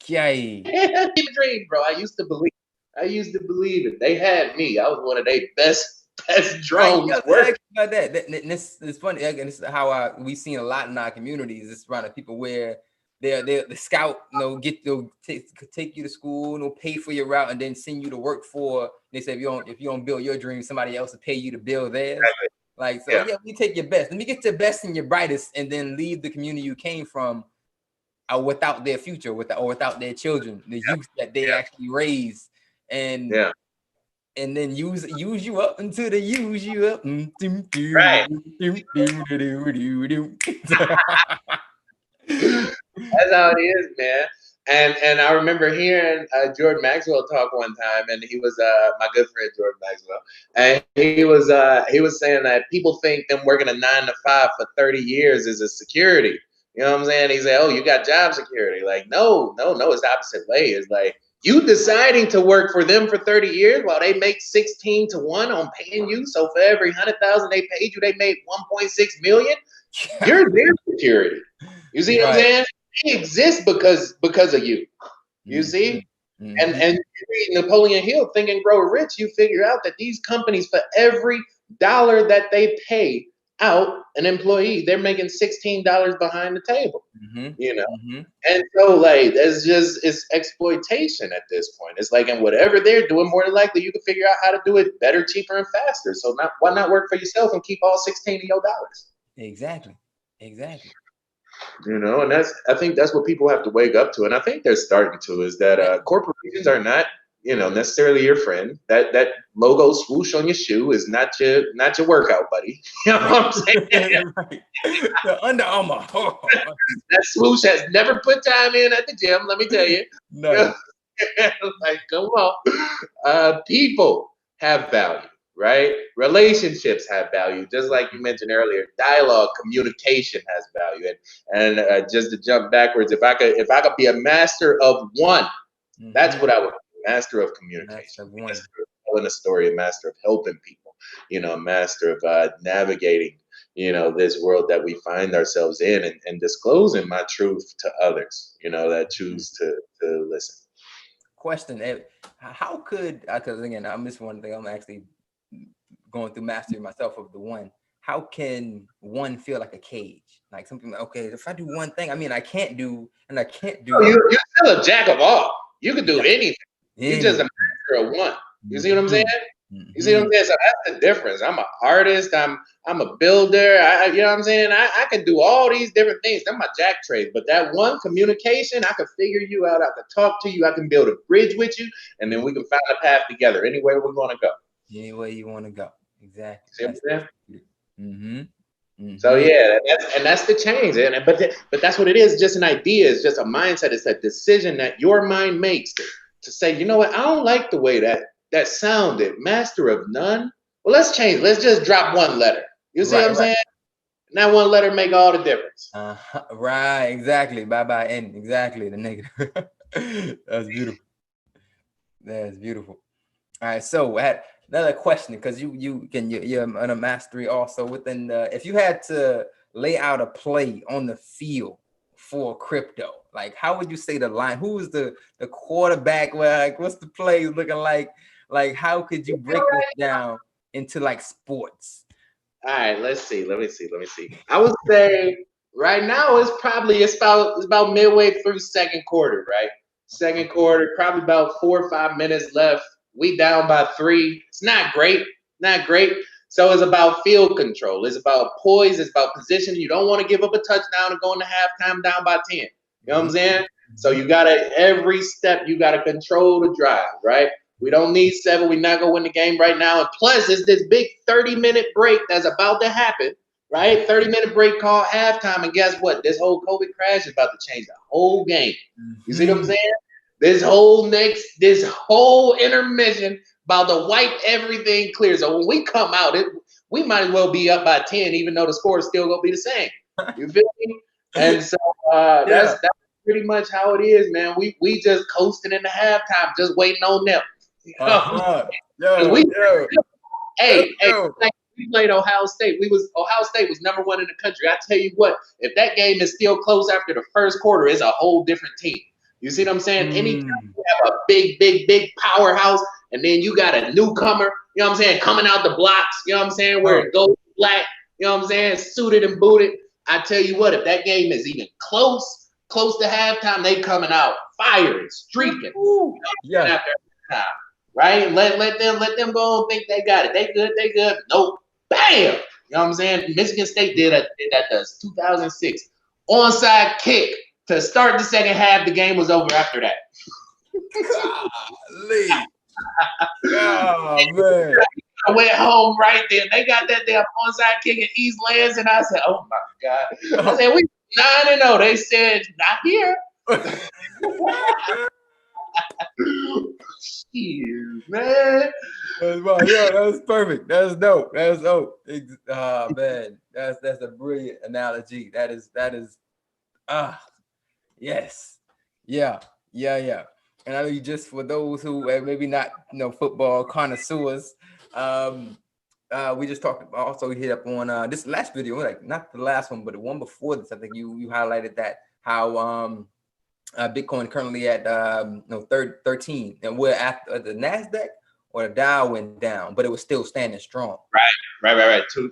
Yay. Dream, bro. I used to believe it. They had me. I was one of their best drones. About that. This is funny. Again, this is how we've seen a lot in our communities. It's around the people where they're the scout, take you to school, pay for your route, and then send you to work for. They say if you don't build your dream, somebody else will pay you to build theirs. Exactly. Like so, we take your best. Let me get your best and your brightest, and then leave the community you came from without their future, without their children, the youth that they actually raised, and then use you up until they use you up. Right. That's how it is, man. And I remember hearing Jordan Maxwell talk one time, and he was my good friend Jordan Maxwell, and he was saying that people think them working a 9 to 5 for 30 years is a security. You know what I'm saying? He said, "Oh, you got job security." Like, no, it's the opposite way. It's like you deciding to work for them for 30 years while they make 16 to 1 on paying you. So for every 100,000 they paid you, they made 1.6 million. You're their security. You see what I'm saying? They exist because of you. You see? And you read Napoleon Hill, Think and Grow Rich, you figure out that these companies, for every dollar that they pay out an employee, they're making $16 behind the table. And so like it's exploitation at this point. It's like, and whatever they're doing, more than likely you can figure out how to do it better, cheaper, and faster. So why not work for yourself and keep all 16 of your dollars? Exactly. Exactly. And I think that's what people have to wake up to, and I think they're starting to, is that corporations are not, necessarily your friend. That logo swoosh on your shoe is not your workout buddy. You know what I'm saying? Right. The Under Armour. That swoosh has never put time in at the gym. Let me tell you. No. Like, come on. People have value, right? Relationships have value, just like you mentioned earlier. Dialogue, communication has value, and just to jump backwards, if I could be a master of one, that's what I would be. Master of communication, master of telling a story, a master of helping people, a master of navigating, this world that we find ourselves in, and disclosing my truth to others, that choose to listen. Question: how could, because again, I'm just one thing. I'm actually going through mastery myself of the one. How can one feel like a cage? Like something. Okay, if I do one thing, I mean, I can't do. You're still a jack of all. You can do anything. You're just a master of one. You see what I'm saying? You see what I'm saying? So that's the difference. I'm an artist. I'm a builder. You know what I'm saying? I can do all these different things. That's my jack trade. But that one, communication, I can figure you out. I can talk to you. I can build a bridge with you, and then we can find a path together anywhere we're going to go. Any way you want to go. Exactly. See what I'm saying? Mm-hmm. So yeah, that's the change, but that's what it is. Just an idea. It's just a mindset. It's a decision that your mind makes to say, you know what? I don't like the way that sounded. Master of none. Well, let's change. Let's just drop one letter. You see what I'm saying? And that one letter make all the difference. Right. Exactly. Bye. And exactly the negative. That's beautiful. That's beautiful. All right. So I had another question, because you're on a mastery also within if you had to lay out a play on the field for crypto, like how would you say the line? Who's the quarterback? Like what's the play looking like? Like how could you break this down into like sports? All right, let's see. Let me see. I would say right now it's about midway through second quarter, right? Second quarter, probably about 4 or 5 minutes left. We down by 3. It's not great, So it's about field control. It's about poise. It's about position. You don't want to give up a touchdown and go into halftime down by 10. You know what I'm saying? So you gotta, every step you gotta control the drive, right? We don't need 7. We're not gonna win the game right now. And plus, it's this big 30-minute break that's about to happen, right? 30-minute break called halftime. And guess what? This whole COVID crash is about to change the whole game. You see what I'm saying? This whole intermission about to wipe everything clear. So when we come out, we might as well be up by 10, even though the score is still gonna be the same. You feel me? And so that's pretty much how it is, man. We just coasting into halftime, just waiting on them. Hey, like we played Ohio State. Ohio State was number 1 in the country. I tell you what, if that game is still close after the first quarter, it's a whole different team. You see what I'm saying? Anytime you have a big powerhouse, and then you got a newcomer, you know what I'm saying, coming out the blocks, you know what I'm saying, wearing gold black, you know what I'm saying, suited and booted. I tell you what, if that game is even close to halftime, they coming out firing, streaking. After halftime, right? Let them go and think they got it. They good. Nope. Bam! You know what I'm saying? Michigan State did that 2006 onside kick to start the second half. The game was over after that. Golly. Oh man. I went home right then. They got that damn onside kick at East Lands, and I said, "Oh my God!" I said, "We 9-0." They said, "Not here." Jeez, man. That's perfect. That's dope. Man, that's a brilliant analogy. That is. Yes. Yeah. And I know you, just for those who maybe not football connoisseurs, we just talked about, also hit up on this last video, like not the last one, but the one before this. I think you highlighted that how Bitcoin currently at 13, and we're at the Nasdaq or the Dow went down, but it was still standing strong. Right. Two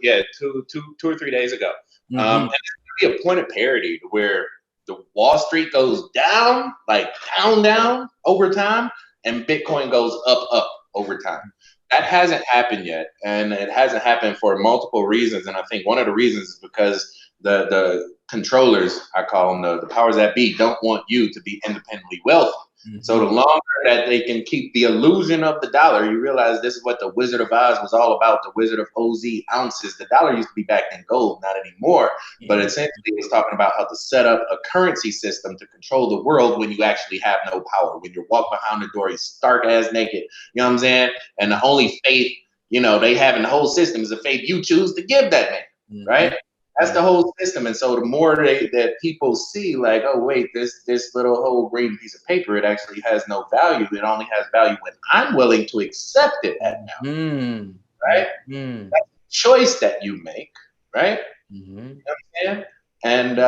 or 3 days ago. And it's gonna be a point of parity where the Wall Street goes down, like down over time, and Bitcoin goes up over time. That hasn't happened yet, and it hasn't happened for multiple reasons. And I think one of the reasons is because the controllers, I call them the powers that be, don't want you to be independently wealthy. So the longer that they can keep the illusion of the dollar, you realize this is what the Wizard of Oz was all about, the Wizard of Oz ounces. The dollar used to be backed in gold, not anymore. But essentially it's talking about how to set up a currency system to control the world when you actually have no power. When you walk behind the door, he's stark ass naked. You know what I'm saying? And the only faith, they have in the whole system is the faith you choose to give that man, right? That's the whole system. And so the more that people see, like, oh, wait, this little whole green piece of paper, it actually has no value. It only has value when I'm willing to accept it at now, right? That's a choice that you make, right? You know what I'm saying? And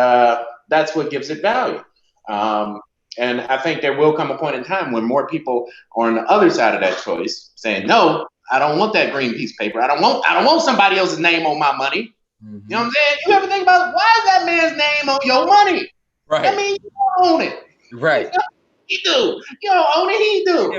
that's what gives it value. And I think there will come a point in time when more people are on the other side of that choice saying, no, I don't want that green piece of paper. I don't want somebody else's name on my money. You know what I'm saying? You ever think about why is that man's name on your money? Right. I mean, you don't own it. Right. He do. You don't own it. He do.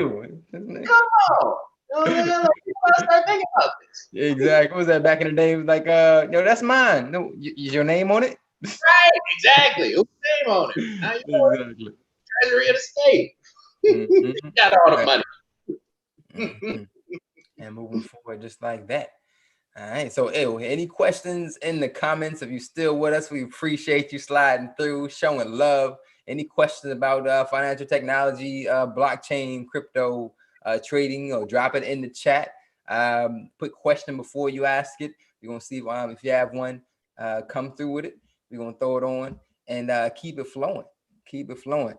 Come on. You know what I'm saying? Like, you gotta start thinking about this. Exactly. What was that back in the day? It was like, that's mine. No, is your name on it? Right. Exactly. Whose name on it? Now you know exactly. Treasury of the state. You got all the money. And moving forward just like that. All right. So, any questions in the comments? If you're still with us, we appreciate you sliding through, showing love. Any questions about financial technology, blockchain, crypto trading, or drop it in the chat. Put question before you ask it. We're going to see if you have one, come through with it. We're going to throw it on and keep it flowing. Keep it flowing.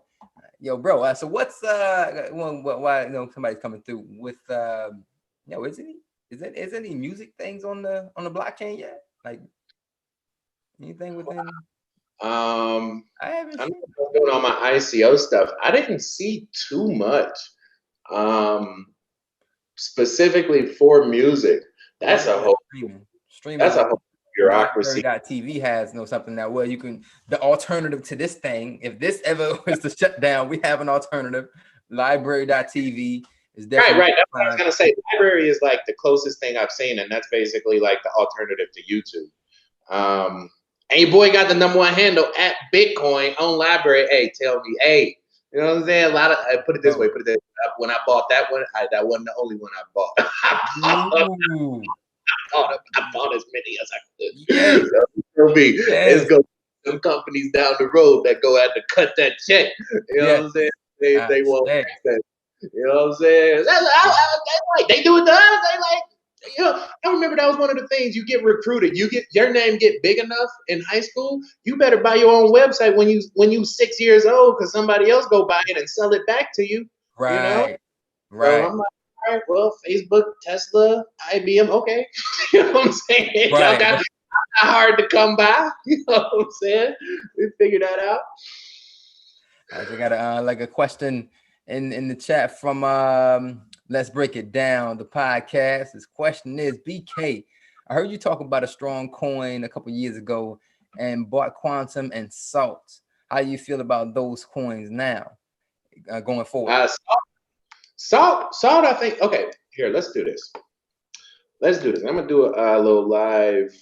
Yo, bro. So what's why somebody's coming through with is any music things on the blockchain yet? Like anything within? I haven't seen doing all my ICO stuff. I didn't see too much specifically for music. That's a whole streaming. That's a whole bureaucracy. TV has something that you can the alternative to this thing. If this ever was to shut down, we have an alternative. Library.tv is definitely right. That's what I was gonna say. Library is like the closest thing I've seen, and that's basically like the alternative to YouTube. And your boy got the #1 handle at Bitcoin on Library. Hey, tell me, hey, you know what I'm saying? I put it this way. When I bought that one, that wasn't the only one I bought. I bought as many as I could. Yes. It's going to be some companies down the road that go out to cut that check. You know what I'm saying? They won't that. You know what I'm saying? They do it to us. They like, I remember that was one of the things. You get recruited. Your name get big enough in high school. You better buy your own website when you 6 years old, because somebody else go buy it and sell it back to you. Right. You know? Right. So I'm like, all right, well, Facebook, Tesla, IBM, okay. You know what I'm saying? Right. Y'all got hard to come by. You know what I'm saying? We figured that out. I got a question in the chat from Let's Break It Down, the podcast. This question is, BK, I heard you talk about a strong coin a couple years ago and bought Quantum and Salt. How do you feel about those coins now going forward? Salt, I think, okay, here, let's do this. I'm going to do a little live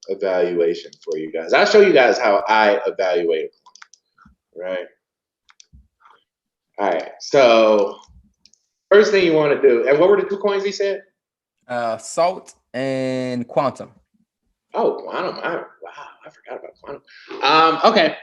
evaluation for you guys. I'll show you guys how I evaluate it, right? All right, so first thing you want to do, and what were the 2 coins he said? Salt and Quantum. Oh, Quantum. Wow, I forgot about Quantum. Okay.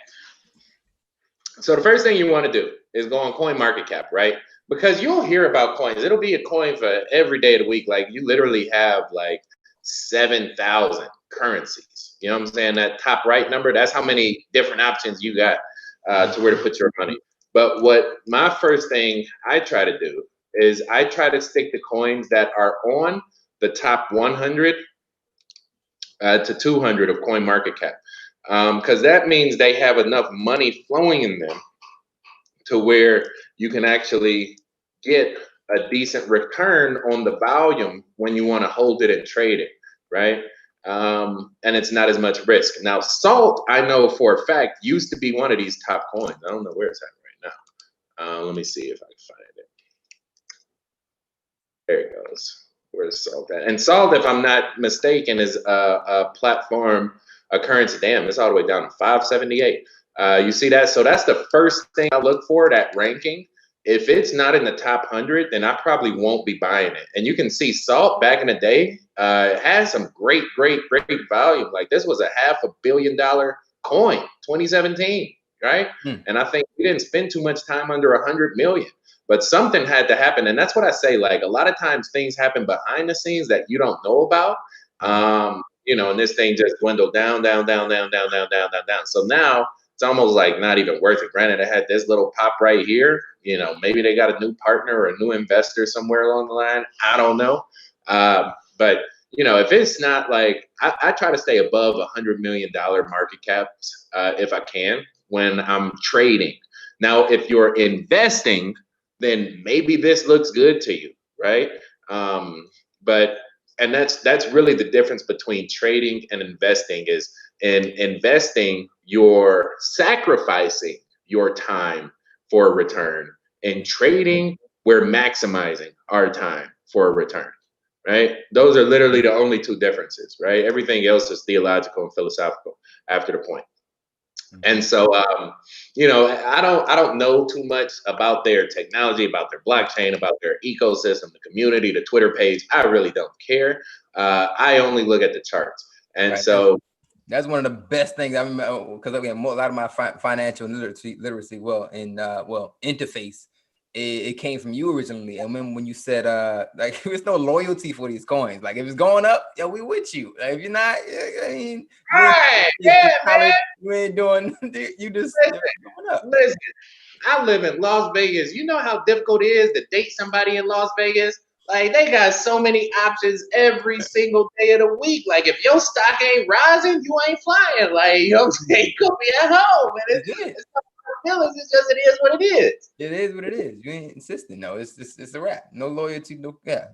So the first thing you want to do is go on CoinMarketCap, right? Because you'll hear about coins. It'll be a coin for every day of the week. Like, you literally have like 7,000 currencies. You know what I'm saying? That top right number, that's how many different options you got to where to put your money. But what my first thing I try to do is I try to stick to coins that are on the top 100 to 200 of CoinMarketCap. Because that means they have enough money flowing in them to where you can actually get a decent return on the volume when you want to hold it and trade it, right? And it's not as much risk. Now, Salt, I know for a fact, used to be one of these top coins. I don't know where it's at right now. Let me see if I can find it. There it goes. Where's Salt at? And Salt, if I'm not mistaken, is a platform, a currency. Damn, it's all the way down to 578. You see that? So that's the first thing I look for, that ranking. If it's not in the top 100, then I probably won't be buying it. And you can see Salt back in the day has some great volume. Like this was a $500 million coin, 2017, right? And I think we didn't spend too much time under 100 million. But something had to happen. And that's what I say. Like a lot of times things happen behind the scenes that you don't know about. You know, and this thing just dwindled down. So now it's almost like not even worth it. Granted, it had this little pop right here. You know, maybe they got a new partner or a new investor somewhere along the line. I don't know. But, you know, if it's not like, I try to stay above $100 million market caps if I can when I'm trading. Now, if you're investing, then maybe this looks good to you, right? And that's really the difference between trading and investing. Is in investing, you're sacrificing your time for a return. In trading, we're maximizing our time for a return, right? Those are literally the only two differences, right? Everything else is theological and philosophical after the point. And so, you know, I don't know too much about their technology, about their blockchain, about their ecosystem, the community, the Twitter page. I really don't care. I only look at the charts. And so that's one of the best things I remember, because again, a lot of my financial literacy, interface, it came from you originally. I remember when you said, like, there's no loyalty for these coins. Like, if it's going up, yo, we with you. Like, if you're not, I mean, you ain't doing, you just going up. Listen, I live in Las Vegas. You know how difficult it is to date somebody in Las Vegas? Like, they got so many options every single day of the week. Like, if your stock ain't rising, you ain't flying. Like, you know what I'm saying? You could be at home. And it's not feelings. It's just, it is what it is. It is what it is. You ain't insisting. No, it's a wrap. No loyalty. No, yeah.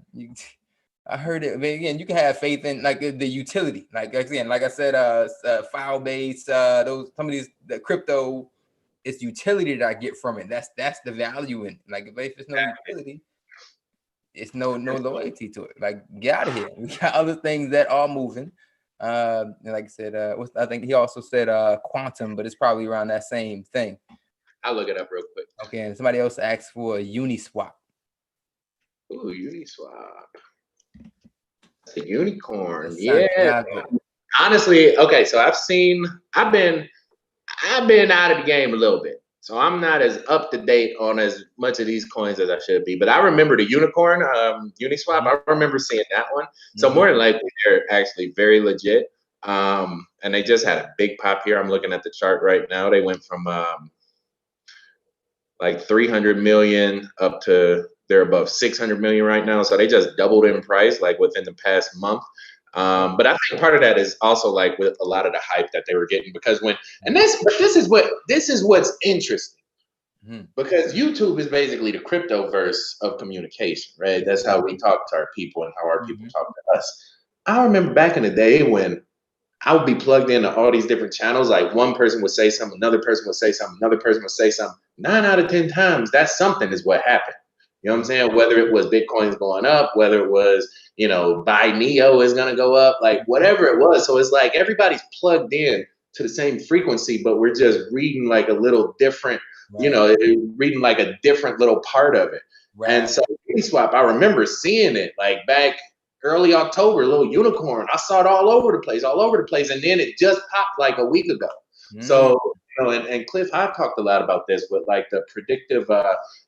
I heard it. I mean, again, you can have faith in like the utility. Like again, like I said, file based, those some of these the crypto, it's utility that I get from it. That's the value in. Like if it's no utility, it's no loyalty to it. Like get out of here. We got other things that are moving. And like I said, I think he also said quantum, but it's probably around that same thing. I'll look it up real quick. Okay, and somebody else asked for a Uniswap. Ooh, Uniswap. The unicorn. Yeah. Honestly, okay, so I've been out of the game a little bit. So I'm not as up to date on as much of these coins as I should be. But I remember the unicorn, Uniswap. I remember seeing that one. So more than likely they're actually very legit. And they just had a big pop here. I'm looking at the chart right now. They went from like 300 million up to they're above 600 million right now. So they just doubled in price like within the past month. But I think part of that is also like with a lot of the hype that they were getting, because this is what's interesting, because YouTube is basically the CryptoVerse of communication, right? That's how we talk to our people and how our people talk to us. I remember back in the day when I would be plugged into all these different channels. Like one person would say something, another person would say something, another person would say something. 9 out of 10 times, that something is what happened. You know what I'm saying? Whether it was Bitcoin's going up, whether it was, you know, buy Neo is going to go up, like whatever it was. So it's like everybody's plugged in to the same frequency, but we're just reading like a little different, you know, reading like a different little part of it. And so Uniswap, I remember seeing it like back early October, little unicorn. I saw it all over the place. And then it just popped like a week ago. So, you know, and Cliff, I've talked a lot about this with like the predictive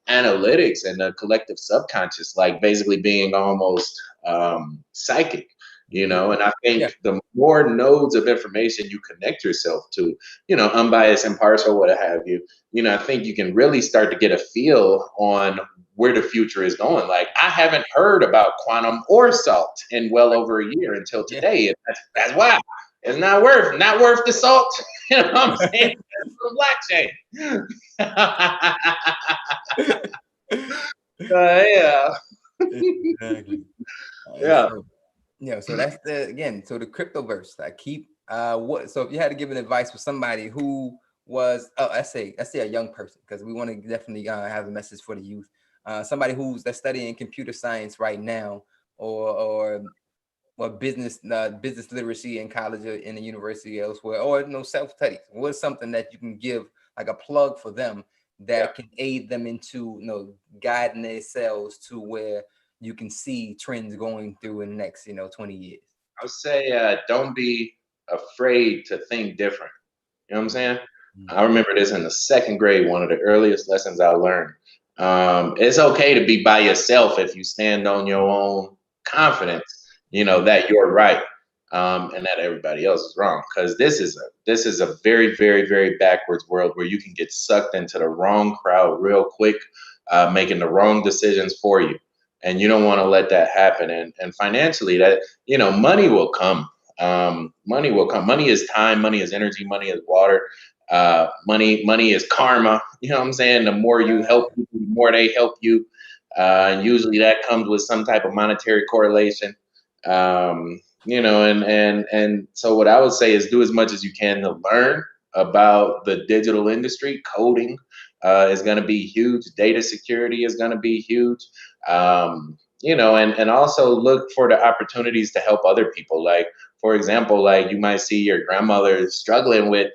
analytics and the collective subconscious, like basically being almost psychic, you know. And I think the more nodes of information you connect yourself to, you know, unbiased, impartial, what have you, you know, I think you can really start to get a feel on where the future is going. Like I haven't heard about quantum or salt in well over a year until today. And that's why it's not worth the salt. You know what I'm saying? The blockchain. Yeah. Exactly. So that's so the CryptoVerse. I keep so if you had to give an advice for somebody who was I say a young person, because we want to definitely have a message for the youth. Somebody that's studying computer science right now, or business literacy in college or in the university elsewhere, or self-study? What's something that you can give like a plug for them that can aid them into guiding themselves to where you can see trends going through in the next 20 years? I would say don't be afraid to think different. You know what I'm saying? I remember this in the second grade, one of the earliest lessons I learned. It's okay to be by yourself if you stand on your own confidence, that you're right, and that everybody else is wrong. Because this is a very, very, very backwards world where you can get sucked into the wrong crowd real quick, making the wrong decisions for you. And you don't want to let that happen. And financially, that money will come. Money will come. Money is time. Money is energy. Money is water. Money is karma. You know what I'm saying? The more you help people, the more they help you. And usually that comes with some type of monetary correlation. And so what I would say is do as much as you can to learn about the digital industry. Coding is going to be huge. Data security is going to be huge. And also look for the opportunities to help other people. Like, for example, like you might see your grandmother struggling with,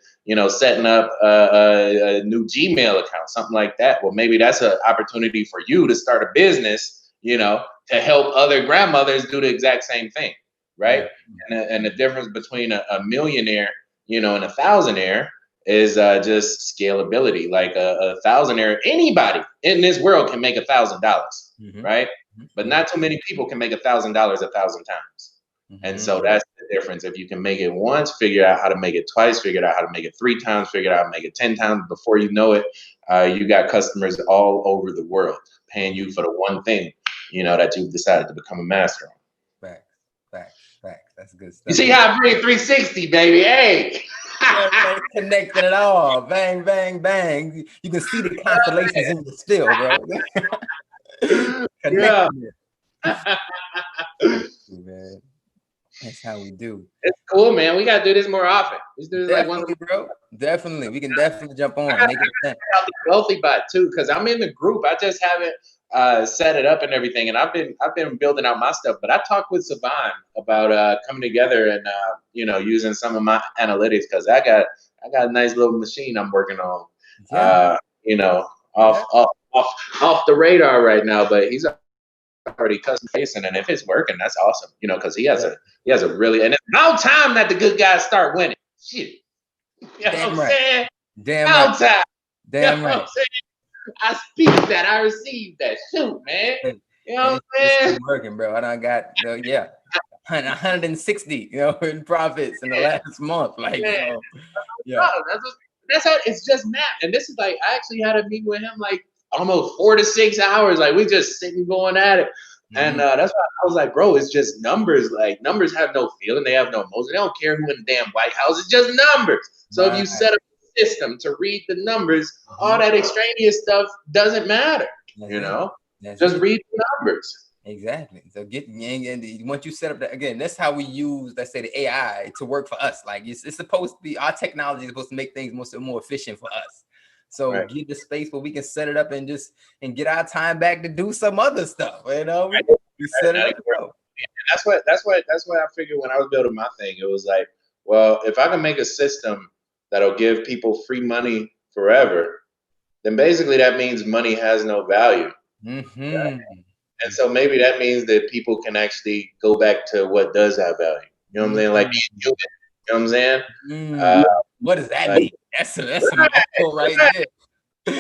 setting up a new Gmail account, something like that. Well, maybe that's an opportunity for you to start a business, to help other grandmothers do the exact same thing, right? And the difference between a millionaire, and a thousandaire is just scalability. Like a thousandaire, anybody in this world can make $1,000, right? But not too many people can make $1,000 1,000 times. And so that's the difference. If you can make it once, figure out how to make it twice, figure out how to make it 3 times, figure out how to make it 10 times. Before you know it, you got customers all over the world paying you for the one thing, that you've decided to become a master on. Facts. That's good stuff. You see how I bring 360, baby? Hey. Connecting it all. Bang, bang, bang. You can see the constellations in the still, bro. Yeah. Man. That's how we do. It's cool, man. We gotta do this more often. Let's do this definitely, bro. Definitely. We can definitely jump on. Make it a thing. WealthyBot too, because I'm in the group. I just haven't set it up and everything. And I've been building out my stuff. But I talked with Saban about coming together and using some of my analytics, because I got a nice little machine I'm working on. Off the radar right now, but he's already custom facing, and if it's working, that's awesome. Because he has a really, and it's about time that the good guys start winning. Shit, Damn right. Saying? Damn right. Time. Damn right. I speak that. I receive that. Shoot, man. You know what I'm saying? It's working, bro. I done got 160, in profits in the last month. Like, that's how it's just math. And this is like, I actually had a meeting with him like almost 4 to 6 hours. Like, we just sitting going at it. And that's why I was like, bro, it's just numbers. Like, numbers have no feeling. They have no emotion. They don't care who in the damn White House. It's just numbers. So if you set up a system to read the numbers, all that extraneous stuff doesn't matter. Just read the numbers. Exactly. So once you set up that, again, that's how we use, let's say, the AI to work for us. Like, it's supposed to be, our technology is supposed to make things more efficient for us. So give the space where we can set it up and get our time back to do some other stuff. We set it up. That's what I figured when I was building my thing. It was like, well, if I can make a system that'll give people free money forever, then basically that means money has no value. Right? And so maybe that means that people can actually go back to what does have value. You know what I'm saying? Like, you know what I'm saying? What does that mean? That's a mouthful right there.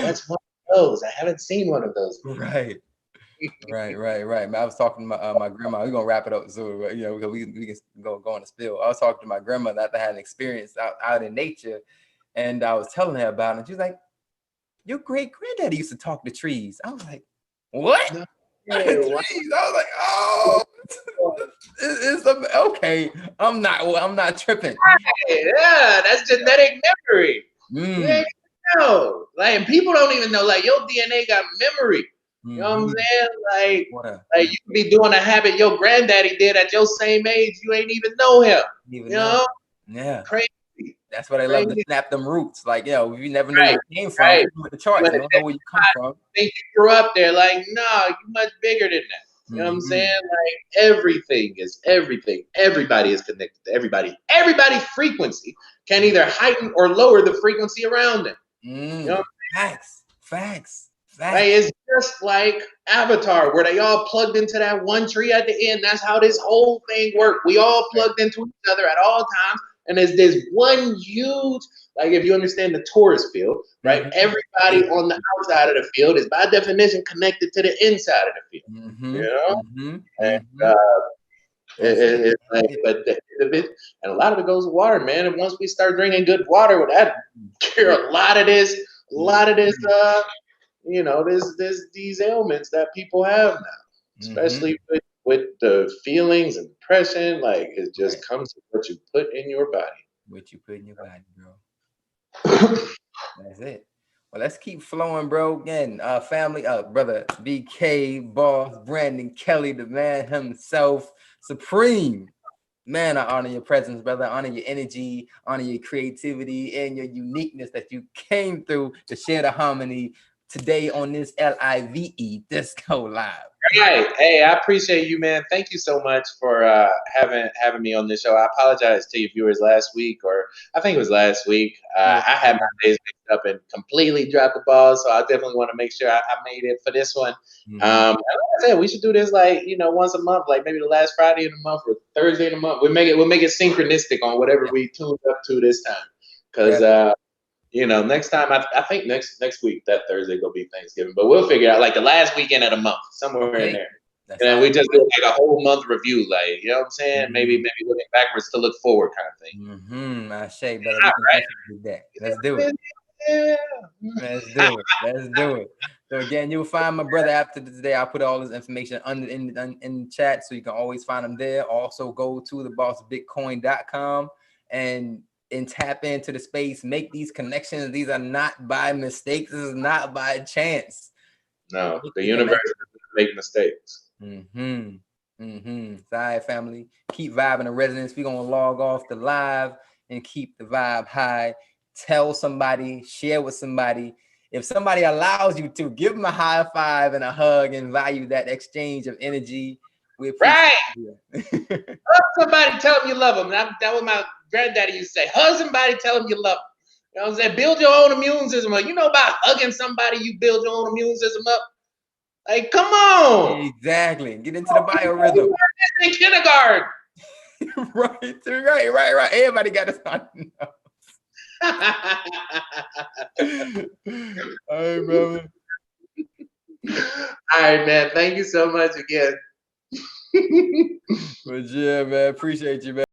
What's one of those? I haven't seen one of those. Right. Man, I was talking to my grandma. We're gonna wrap it up soon, because we can go on the spill. I was talking to my grandmother after I had an experience out in nature, and I was telling her about it. And she was like, "Your great granddaddy used to talk to trees." I was like, "What?" Trees. I was like, "Oh, it's okay. I'm not tripping." Yeah, that's genetic memory. Like, people don't even know. Like, your DNA got memory. You know what I'm saying? Like you could be doing a habit your granddaddy did at your same age. You ain't even know him. Yeah. Crazy. That's why they love to snap them roots. Like, you never know where you came from. With the charts, you don't know where you come from. Think you grew up there. Like, no, you much bigger than that. You know what I'm saying? Like everything is everything. Everybody is connected to everybody. Everybody's frequency can either heighten or lower the frequency around them. You know? Facts. Like, it's just like Avatar, where they all plugged into that one tree at the end. That's how this whole thing worked. We all plugged into each other at all times. And there's this one huge, like if you understand the torus field, right? Everybody on the outside of the field is by definition connected to the inside of the field. You know? And it's like, but the end of it, and a lot of it goes to water, man. And once we start drinking good water, with that cure a lot of this, you know, there's these ailments that people have now, especially with the feelings and depression. Like, it just comes to what you put in your body. What you put in your body, bro. That's it. Well, let's keep flowing, bro. Again, family, brother BK, boss, Brandon Kelly, the man himself, Supreme. Man, I honor your presence, brother. I honor your energy, honor your creativity, and your uniqueness that you came through to share the harmony today on this LIVE Disco Live. Right. Hey, I appreciate you, man. Thank you so much for having me on this show. I apologize to your viewers last week, or I think it was last week. I had my days mixed up and completely dropped the ball, so I definitely want to make sure I made it for this one. Like I said, we should do this, like, you know, once a month, like maybe the last Friday of the month or Thursday of the month. We'll make it synchronistic on whatever we tuned up to this time, because you know, next time, I think next week, that Thursday gonna be Thanksgiving, but we'll figure out like the last weekend of the month, somewhere in there. And then we just do like a whole month review, like, you know what I'm saying? Maybe looking backwards to look forward, kind of thing. I say, brother. Let's do it. Let's do it. So again, you'll find my brother after today. I'll put all his information in the chat, so you can always find him there. Also, go to thebossbitcoin.com and tap into the space, make these connections. These are not by mistakes. This is not by chance. No, the universe doesn't make mistakes. Sorry, family. Keep vibing the resonance. We're gonna log off the live and keep the vibe high. Tell somebody, share with somebody. If somebody allows you to, give them a high five and a hug and value that exchange of energy. We appreciate Hug somebody, tell them you love them. That was my granddaddy used to say. Hug somebody, tell them you love them. You know what I'm saying? Build your own immune system up. You know about hugging somebody, you build your own immune system up. Like, come on. Exactly. Get into the biorhythm. In kindergarten. Right. Everybody got to start. All right, brother. All right, man. Thank you so much again. But yeah, man. Appreciate you, man.